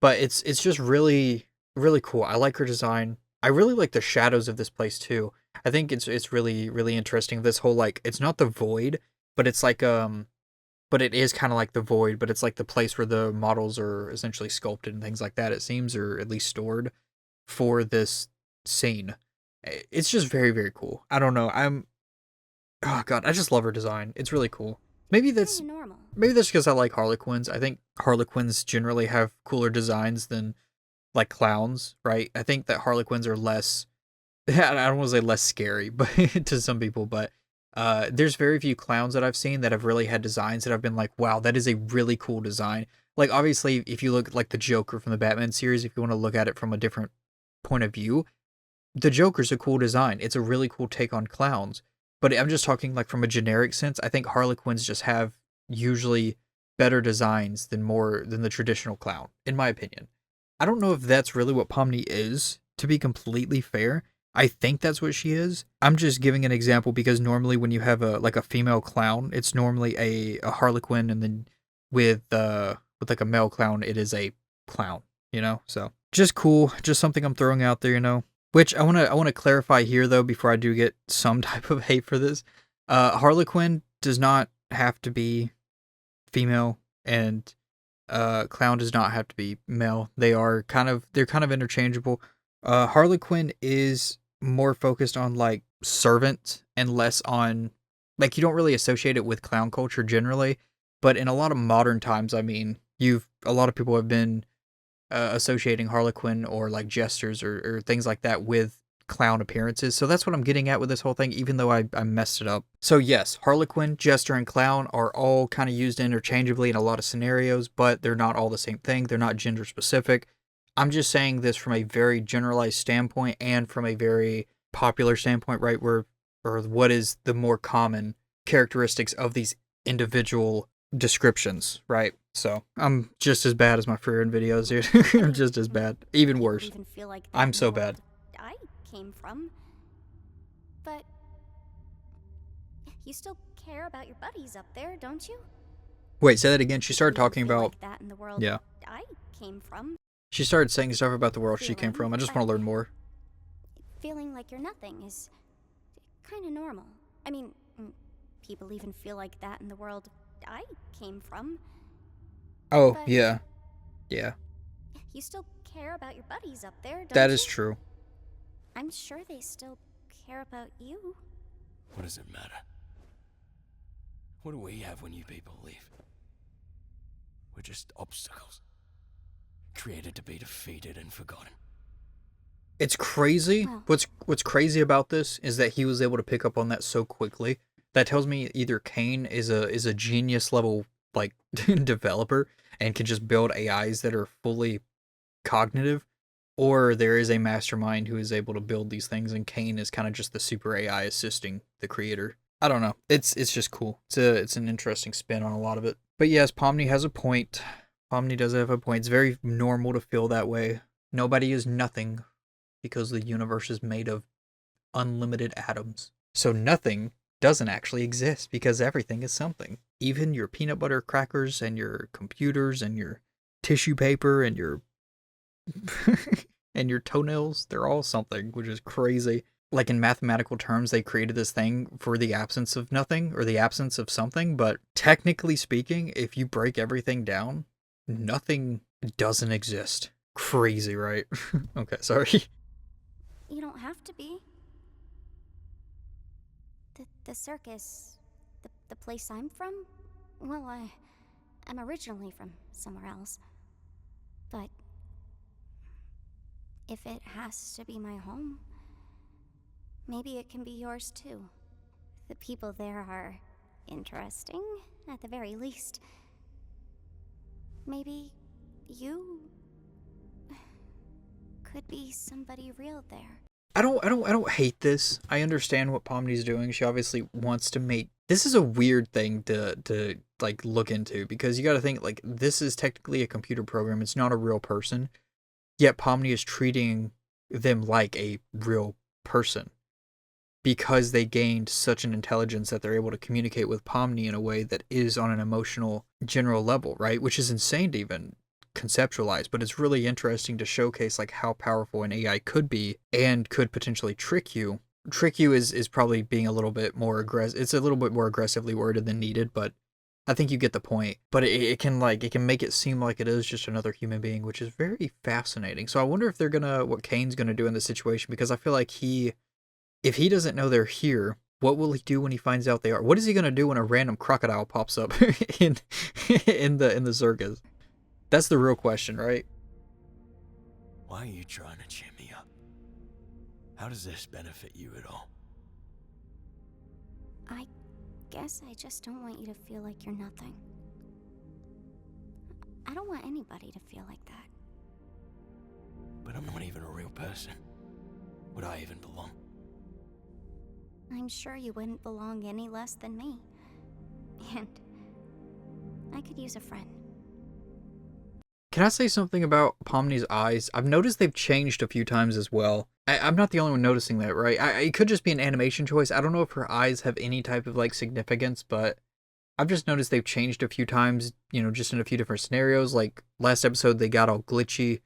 But it's just really, really cool. I like her design. I really like the shadows of this place too. I think it's really, really interesting. This whole, like, it's not the void, but it's like, but it is kind of like the void, but it's like the place where the models are essentially sculpted and things like that, it seems, or at least stored for this scene. It's just very, very cool. I don't know. Oh god, I just love her design. It's really cool. Maybe that's normal. maybe that's because I like Harlequins. I think Harlequins generally have cooler designs than like clowns, right? I think that Harlequins are less I don't want to say less scary, but to some people, but there's very few clowns that I've seen that have really had designs that I've been like, wow, that is a really cool design. Like obviously, if you look at like the Joker from the Batman series, if you want to look at it from a different point of view, the Joker's a cool design. It's a really cool take on clowns. But I'm just talking like from a generic sense. I think Harlequins just have usually better designs than the traditional clown, in my opinion. I don't know if that's really what Pomni is, to be completely fair. I think that's what she is. I'm just giving an example because normally when you have a female clown, it's normally a Harlequin, and then with like a male clown, it is a clown, you know? So just cool, just something I'm throwing out there, you know. Which I wanna clarify here though before I do get some type of hate for this. Harlequin does not have to be female, and clown does not have to be male. They're kind of interchangeable. Harlequin is more focused on like servant and less on like, you don't really associate it with clown culture generally, but in a lot of modern times, I mean, a lot of people have been associating Harlequin or like jesters or things like that with clown appearances. So that's what I'm getting at with this whole thing, even though I messed it up. So yes, Harlequin, jester, and clown are all kind of used interchangeably in a lot of scenarios, but they're not all the same thing. They're not gender specific. I'm just saying this from a very generalized standpoint and from a very popular standpoint, right? Or what is the more common characteristics of these individual descriptions, right? So I'm just as bad as my friend videos, dude. I'm just as bad, even worse. Even feel like I'm that so world bad. I came from. But you still care about your buddies up there, don't you? Wait, say that again. She started talking Feel about like that in the world yeah. I came from. She started saying stuff about the world she came Feeling, from. I just but want to learn more. Feeling like you're nothing is kind of normal. I mean, people even feel like that in the world I came from. Oh, But yeah. Yeah. you still care about your buddies up there, don't That you? is true. I'm sure they still care about you. What does it matter? What do we have when you people leave? We're just obstacles. Created to be defeated and forgotten. It's crazy. Well, What's crazy about this is that he was able to pick up on that so quickly. That tells me either Kane is a genius level like developer and can just build AIs that are fully cognitive, or there is a mastermind who is able to build these things, and Kane is kind of just the super AI assisting the creator. I don't know. It's just cool. It's an interesting spin on a lot of it. But yes, Pomni has a point. Pomni does have a point. It's very normal to feel that way. Nobody is nothing because the universe is made of unlimited atoms. So nothing doesn't actually exist because everything is something. Even your peanut butter crackers and your computers and your tissue paper and your and your toenails, they're all something, which is crazy. Like in mathematical terms, they created this thing for the absence of nothing or the absence of something, but technically speaking, if you break everything down, nothing doesn't exist. Crazy, right? Okay, sorry. you don't have to be. The circus, the place I'm from, well, I'm originally from somewhere else. But if it has to be my home, maybe it can be yours too. The people there are interesting, at the very least. Maybe you could be somebody real there. I don't hate this. I understand what Pomni's doing. She obviously wants to make this is a weird thing to like look into, because you got to think like this is technically a computer program. It's not a real person. Yet Pomni is treating them like a real person because they gained such an intelligence that they're able to communicate with Pomni in a way that is on an emotional general level, right? Which is insane to even conceptualize, but it's really interesting to showcase like how powerful an AI could be and could potentially trick you. Trick you is probably being a little bit more aggressive. It's a little bit more aggressively worded than needed, but I think you get the point. But it can make it seem like it is just another human being, which is very fascinating. So I wonder if what Kane's gonna do in this situation, because I feel like if he doesn't know they're here, what will he do when he finds out they are? What is he gonna do when a random crocodile pops up in the circus? That's the real question, right? Why are you trying to cheer me up? How does this benefit you at all? I guess I just don't want you to feel like you're nothing. I don't want anybody to feel like that. But I'm not even a real person. Would I even belong? I'm sure you wouldn't belong any less than me. And I could use a friend. Can I say something about Pomni's eyes? I've noticed they've changed a few times as well. I'm not the only one noticing that, right? It could just be an animation choice. I don't know if her eyes have any type of like significance, but I've just noticed they've changed a few times, you know, just in a few different scenarios. Like last episode, they got all glitchy,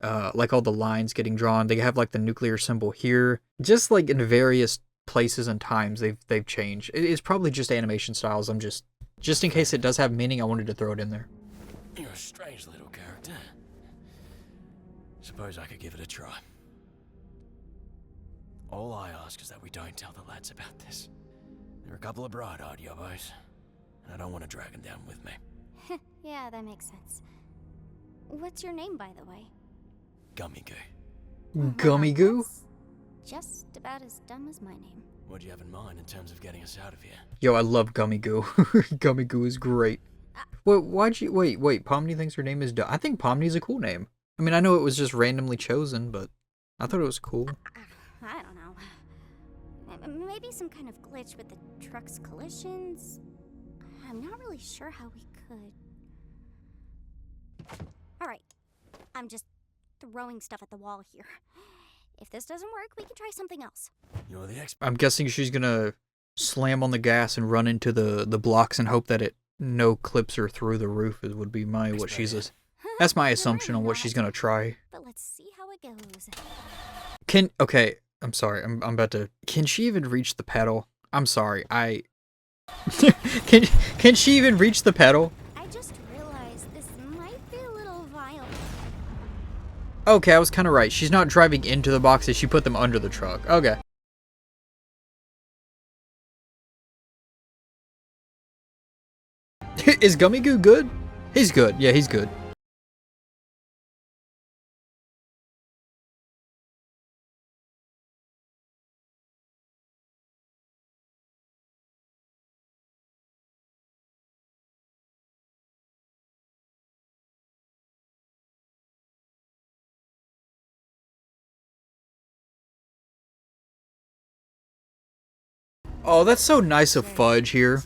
like all the lines getting drawn. They have like the nuclear symbol here. Just like in various places and times, they've changed. It's probably just animation styles. I'm just in case it does have meaning, I wanted to throw it in there. You're a strange little character. Suppose I could give it a try. All I ask is that we don't tell the lads about this. They're a couple of bright-eyed yobbos, and I don't want to drag them down with me. Yeah, that makes sense. What's your name, by the way? Gummy Goo. Gummy Goo? Just about as dumb as my name. What do you have in mind in terms of getting us out of here? Yo, I love Gummy Goo. Gummy Goo is great. Wait, Pomni thinks her name is dumb. I think Pomni's a cool name. I mean, I know it was just randomly chosen, but I thought it was cool. I don't know. Maybe some kind of glitch with the truck's collisions? I'm not really sure how we could. Alright, I'm just throwing stuff at the wall here. If this doesn't work, we can try something else. You're the expert. I'm guessing she's gonna slam on the gas and run into the blocks and hope that no clips her through the roof. Would be that's my assumption on what she's gonna try. But let's see how it goes. Okay, I'm sorry. I'm about to. Can she even reach the pedal? I'm sorry. Can she even reach the pedal? I just realized this might be a little violent. Okay, I was kind of right. She's not driving into the boxes. She put them under the truck. Okay. Is Gummy Goo good? He's good. Yeah, he's good. Oh, that's so nice of Fudge here.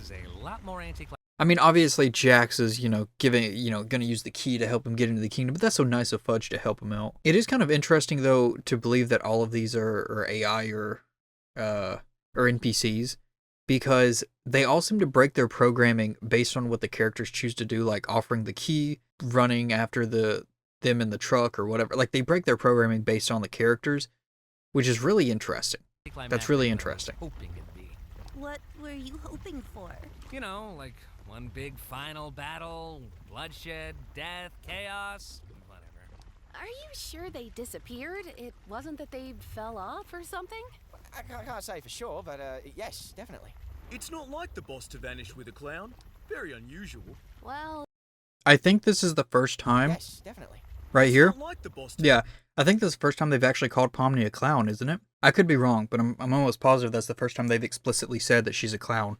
I mean, obviously Jax is, gonna use the key to help him get into the kingdom, but that's so nice of Fudge to help him out. It is kind of interesting, though, to believe that all of these are AI or NPCs, because they all seem to break their programming based on what the characters choose to do, like offering the key, running after them in the truck, or whatever. Like, they break their programming based on the characters, which is really interesting. That's really interesting. What were you hoping for? You know, like one big final battle, bloodshed, death, chaos, whatever. Are you sure they disappeared? It wasn't that they fell off or something? I can't say for sure, but yes, definitely. It's not like the boss to vanish with a clown. Very unusual. Well, I think this is the first time. Yes, definitely. Right here? It's not like the boss to Yeah, I think this is the first time they've actually called Pomni a clown, isn't it? I could be wrong, but I'm almost positive that's the first time they've explicitly said that she's a clown.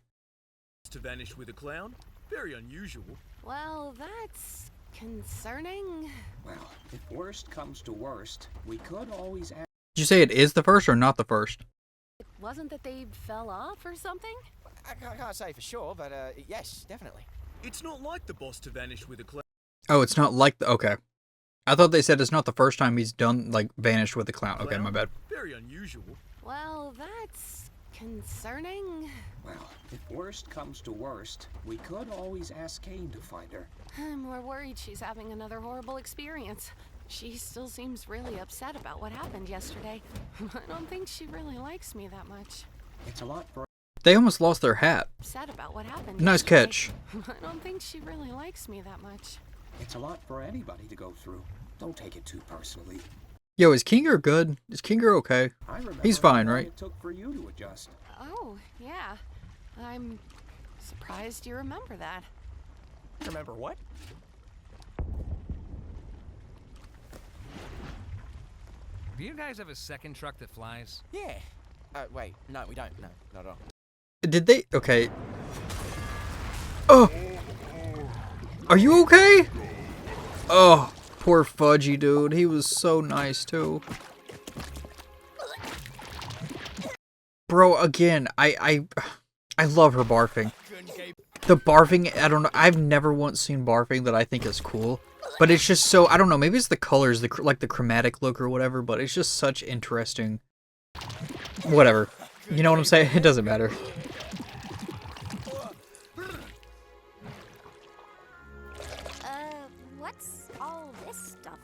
To vanish with a clown? Very unusual. well, that's concerning. Well, if worst comes to worst, we could always ask. Did you say it is the first or not the first? It wasn't that they fell off or something? I can't say for sure, but yes, definitely. It's not like the boss to vanish with a clown. Oh, it's not like the... Okay. I thought they said it's not the first time he's done, like, vanished with a clown. Okay, my bad. Very unusual. Well, that's concerning. Well, if worst comes to worst, we could always ask Kane to find her. I'm more worried she's having another horrible experience. She still seems really upset about what happened yesterday. I don't think she really likes me that much. It's a lot for... They almost lost their hat. Upset about what happened. Nice catch. I don't think she really likes me that much. It's a lot for anybody to go through. Don't take it too personally. Yo, is Kinger good? Is Kinger okay? I remember He's fine, how long right? It took for you to adjust. Oh, yeah. I'm surprised you remember that. Remember what? Do you guys have a second truck that flies? Yeah. Wait, no, we don't. No, not at all. Did they? Okay. Oh! Are you okay? Oh, poor Fudgy, dude. He was so nice, too. Bro, again, I love her barfing. The barfing, I don't know. I've never once seen barfing that I think is cool. But it's just so, I don't know. Maybe it's the colors, like the chromatic look or whatever. But it's just such interesting. Whatever. You know what I'm saying? It doesn't matter. What's all this stuff?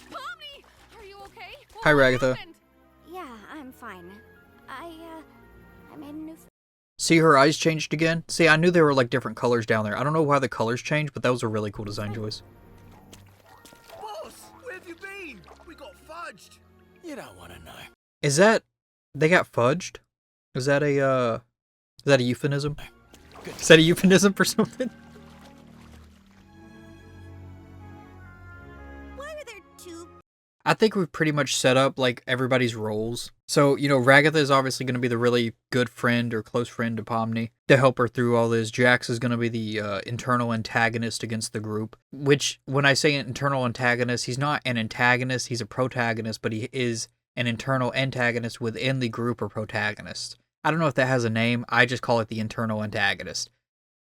Pomni, are you okay? Hi, Ragatha. Yeah, I'm fine. I made a new. See, her eyes changed again? See, I knew there were like different colors down there. I don't know why the colors changed, but that was a really cool design choice. Boss, where have you been? We got fudged. You don't want to know. Is that... They got fudged? Is that a euphemism? Is that a euphemism for something? Why are there two? I think we've pretty much set up, like, everybody's roles. So, you know, Ragatha is obviously going to be the really good friend or close friend to Pomni to help her through all this. Jax is going to be the internal antagonist against the group. Which, when I say internal antagonist, he's not an antagonist, he's a protagonist, but he is an internal antagonist within the group or protagonist. I don't know if that has a name, I just call it the internal antagonist.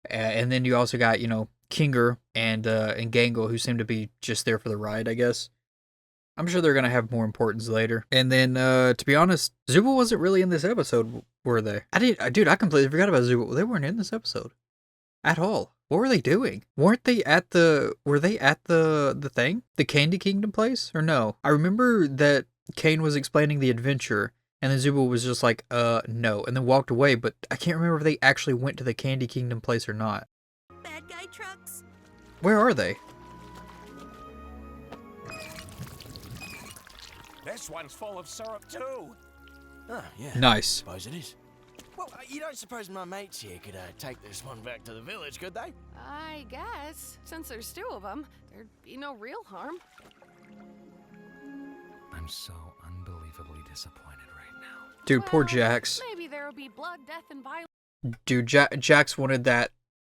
And then you also got, you know, Kinger and Gangle, who seem to be just there for the ride, I guess. I'm sure they're going to have more importance later. And then, to be honest, Zubul wasn't really in this episode, were they? Dude, I completely forgot about Zubul. They weren't in this episode. At all. What were they doing? Were they at the thing? The Candy Kingdom place? Or no? I remember that Kane was explaining the adventure, and then Zubul was just like, no, and then walked away, but I can't remember if they actually went to the Candy Kingdom place or not. Bad guy trucks. Where are they? This one's full of syrup too. Oh, yeah. Nice. Suppose it is. Well, you don't suppose my mates here could take this one back to the village, could they? I guess. Since there's two of them, there'd be no real harm. I'm so unbelievably disappointed right now. Dude, poor Well, Jax. Maybe there'll be blood, death, and violence. Dude, Jax wanted that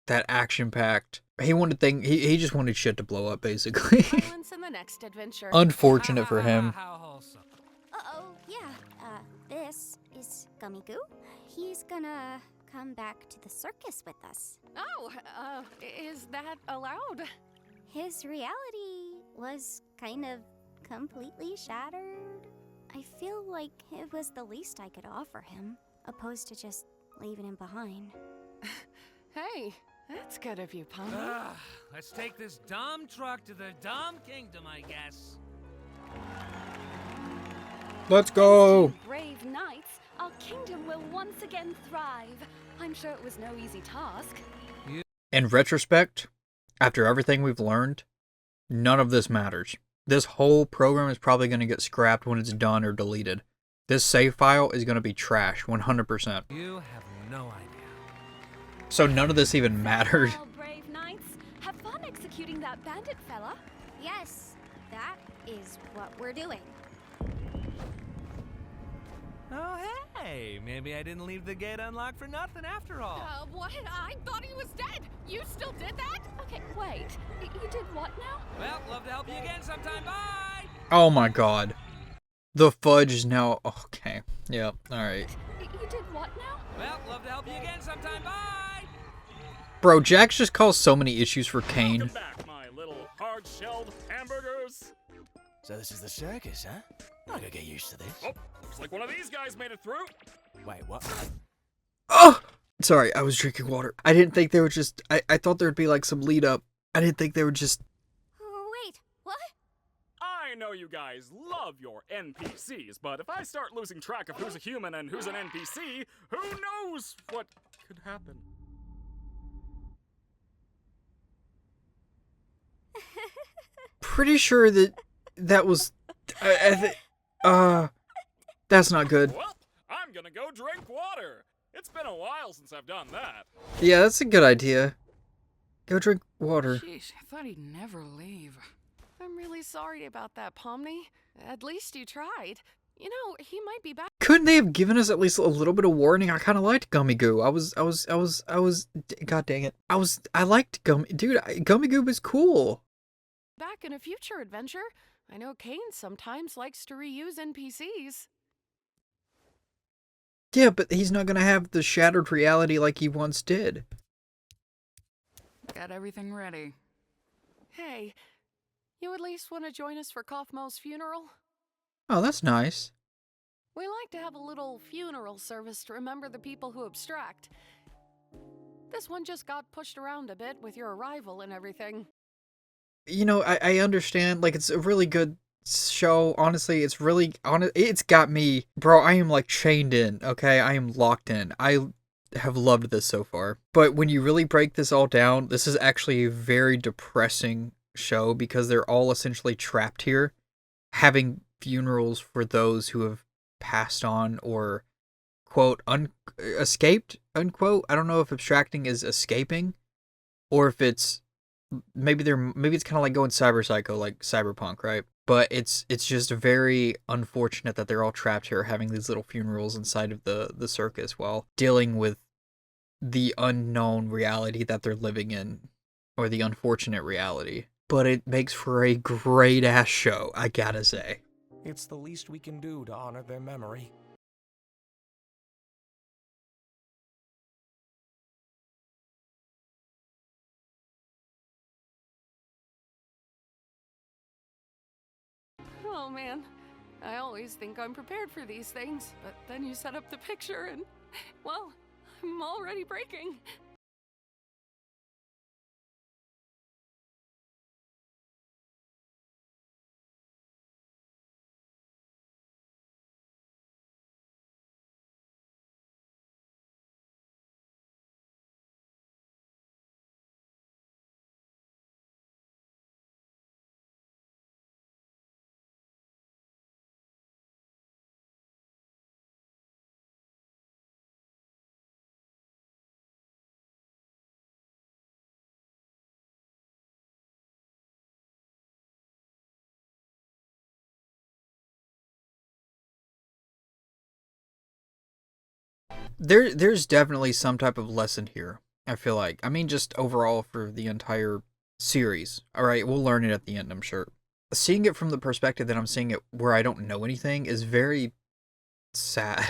action-packed. He wanted he just wanted shit to blow up, basically. Violence in the next adventure. Unfortunate for him. How wholesome. Yeah. This is Gummy Goo. He's gonna come back to the circus with us. Oh, is that allowed? His reality was kind of completely shattered. I feel like it was the least I could offer him, opposed to just leaving him behind. Hey, that's good of you, Pomni. Let's take this dumb truck to the dumb kingdom, I guess. Let's go! Brave knights, our kingdom will once again thrive. I'm sure it was no easy task. In retrospect, after everything we've learned, none of this matters. This whole program is probably going to get scrapped when it's done or deleted. This save file is going to be trash, 100%. You have no idea. So none of this even mattered. Well, brave knights, have fun executing that bandit fella. Yes, that is what we're doing. Oh, hey, maybe I didn't leave the gate unlocked for nothing after all. What? I thought he was dead. You still did that? Okay, wait. You did what now? Well, love to help you again sometime. Bye! Oh my god. The fudge is now... Okay. Yep. Alright. You did what now? Well, love to help you again sometime. Bye! Bro, Jax just caused so many issues for Kane. Welcome back, my little hard-shelled hamburgers. So this is the circus, huh? I could get used to this. Oh, looks like one of these guys made it through. Wait, what? Oh! Sorry, I was drinking water. I didn't think they would just... I thought there'd be like some lead up. I didn't think they would just... Wait, what? I know you guys love your NPCs, but if I start losing track of who's a human and who's an NPC, who knows what could happen. Pretty sure that was... that's not good. Well, I'm gonna go drink water. It's been a while since I've done that. Yeah, that's a good idea. Go drink water. Sheesh, I thought he'd never leave. I'm really sorry about that, Pomni. At least you tried. You know, he might be back. Couldn't they have given us at least a little bit of warning? I kind of liked Gummy Goo. God dang it. I liked Gummy Goo was cool. Back in a future adventure. I know Kane sometimes likes to reuse NPCs. Yeah, but he's not gonna have the shattered reality like he once did. Got everything ready. Hey, you at least want to join us for Kaufmo's funeral? Oh, that's nice. We like to have a little funeral service to remember the people who abstract. This one just got pushed around a bit with your arrival and everything. You know, I understand, like, it's a really good show. Honestly, it's really, it's got me, bro, I am, like, chained in, okay? I am locked in. I have loved this so far. But when you really break this all down, this is actually a very depressing show because they're all essentially trapped here, having funerals for those who have passed on or, quote, escaped, unquote. I don't know if abstracting is escaping or if it's maybe it's kind of like going cyber psycho, like cyberpunk, right? But it's just very unfortunate that they're all trapped here having these little funerals inside of the circus while dealing with the unknown reality that they're living in, or the unfortunate reality. But it makes for a great ass show, I gotta say. It's the least we can do to honor their memory. Oh man, I always think I'm prepared for these things, but then you set up the picture and, well, I'm already breaking. There's definitely some type of lesson here, I feel like. I mean, just overall for the entire series. Alright, we'll learn it at the end, I'm sure. Seeing it from the perspective that I'm seeing it where I don't know anything is very sad.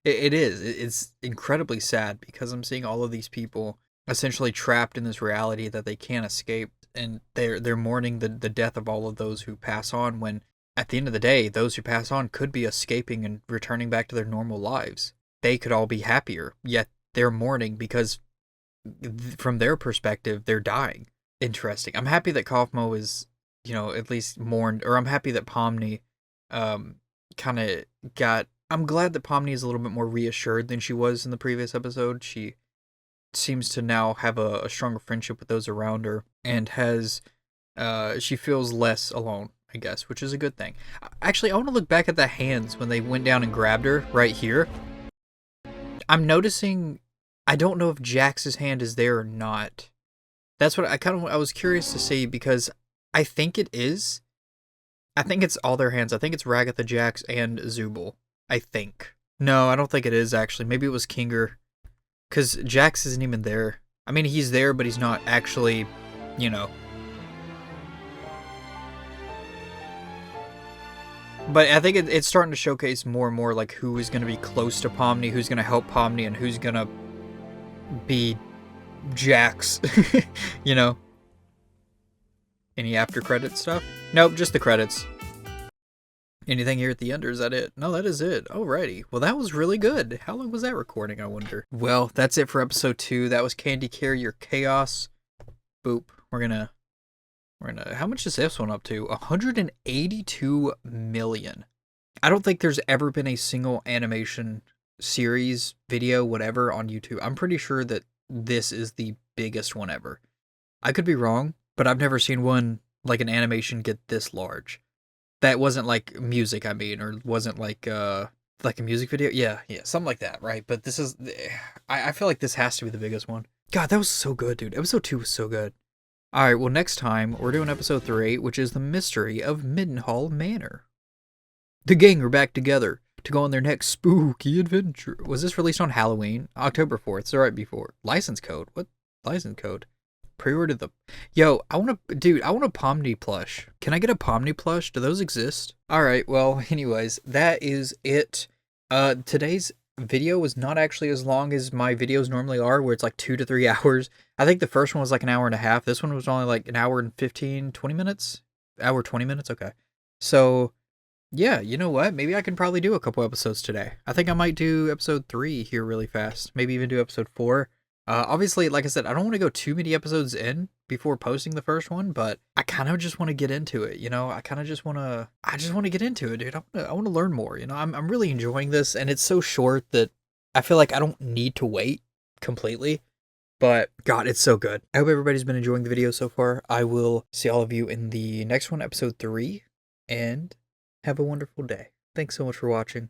It is. It's incredibly sad because I'm seeing all of these people essentially trapped in this reality that they can't escape, and they're mourning the death of all of those who pass on, when at the end of the day, those who pass on could be escaping and returning back to their normal lives. They could all be happier, yet they're mourning because from their perspective, they're dying. Interesting. I'm happy that Kaufmo is, at least mourned, or I'm happy that Pomni kind of got... I'm glad that Pomni is a little bit more reassured than she was in the previous episode. She seems to now have a stronger friendship with those around her, and she feels less alone, I guess, which is a good thing. Actually, I want to look back at the hands when they went down and grabbed her right here. I'm noticing, I don't know if Jax's hand is there or not. That's what I was curious to see, because I think it is. I think it's all their hands. I think it's Ragatha, Jax, and Zubul. I think. No, I don't think it is, actually. Maybe it was Kinger. Because Jax isn't even there. I mean, he's there, but he's not actually, But I think it's starting to showcase more and more, like, who is going to be close to Pomni, who's going to help Pomni, and who's going to be Jax, Any after credit stuff? Nope, just the credits. Anything here at the end, or is that it? No, that is it. Alrighty. Well, that was really good. How long was that recording, I wonder? Well, that's it for episode 2. That was Candy Carry Your Chaos. Boop. We're gonna... How much is this one up to? 182 million. I don't think there's ever been a single animation series, video, whatever on YouTube. I'm pretty sure that this is the biggest one ever. I could be wrong, but I've never seen one like an animation get this large. That wasn't like music, I mean, or wasn't like a music video. Yeah, something like that, right? But this is, I feel like this has to be the biggest one. God, that was so good, dude. Episode 2 was so good. All right, well, next time we're doing episode 3, which is the mystery of Middenhall Manor. The gang are back together to go on their next spooky adventure. Was this released on Halloween? October 4th, so right before. License code? What license code? Pre-order the... Yo, I want a Pomni plush. Can I get a Pomni plush? Do those exist? Alright, well, anyways, that is it. Today's video was not actually as long as my videos normally are, where it's like 2 to 3 hours. I think the first one was like an hour and a half. This one was only like an hour and 15, 20 minutes? Hour, 20 minutes? Okay. So... yeah, you know what? Maybe I can probably do a couple episodes today. I think I might do episode 3 here really fast. Maybe even do episode 4. Obviously, like I said, I don't want to go too many episodes in before posting the first one, but I kind of just want to get into it, you know? I just want to get into it, dude. I want to learn more, you know? I'm really enjoying this, and it's so short that I feel like I don't need to wait completely. But, God, it's so good. I hope everybody's been enjoying the video so far. I will see all of you in the next one, episode 3, and... have a wonderful day. Thanks so much for watching.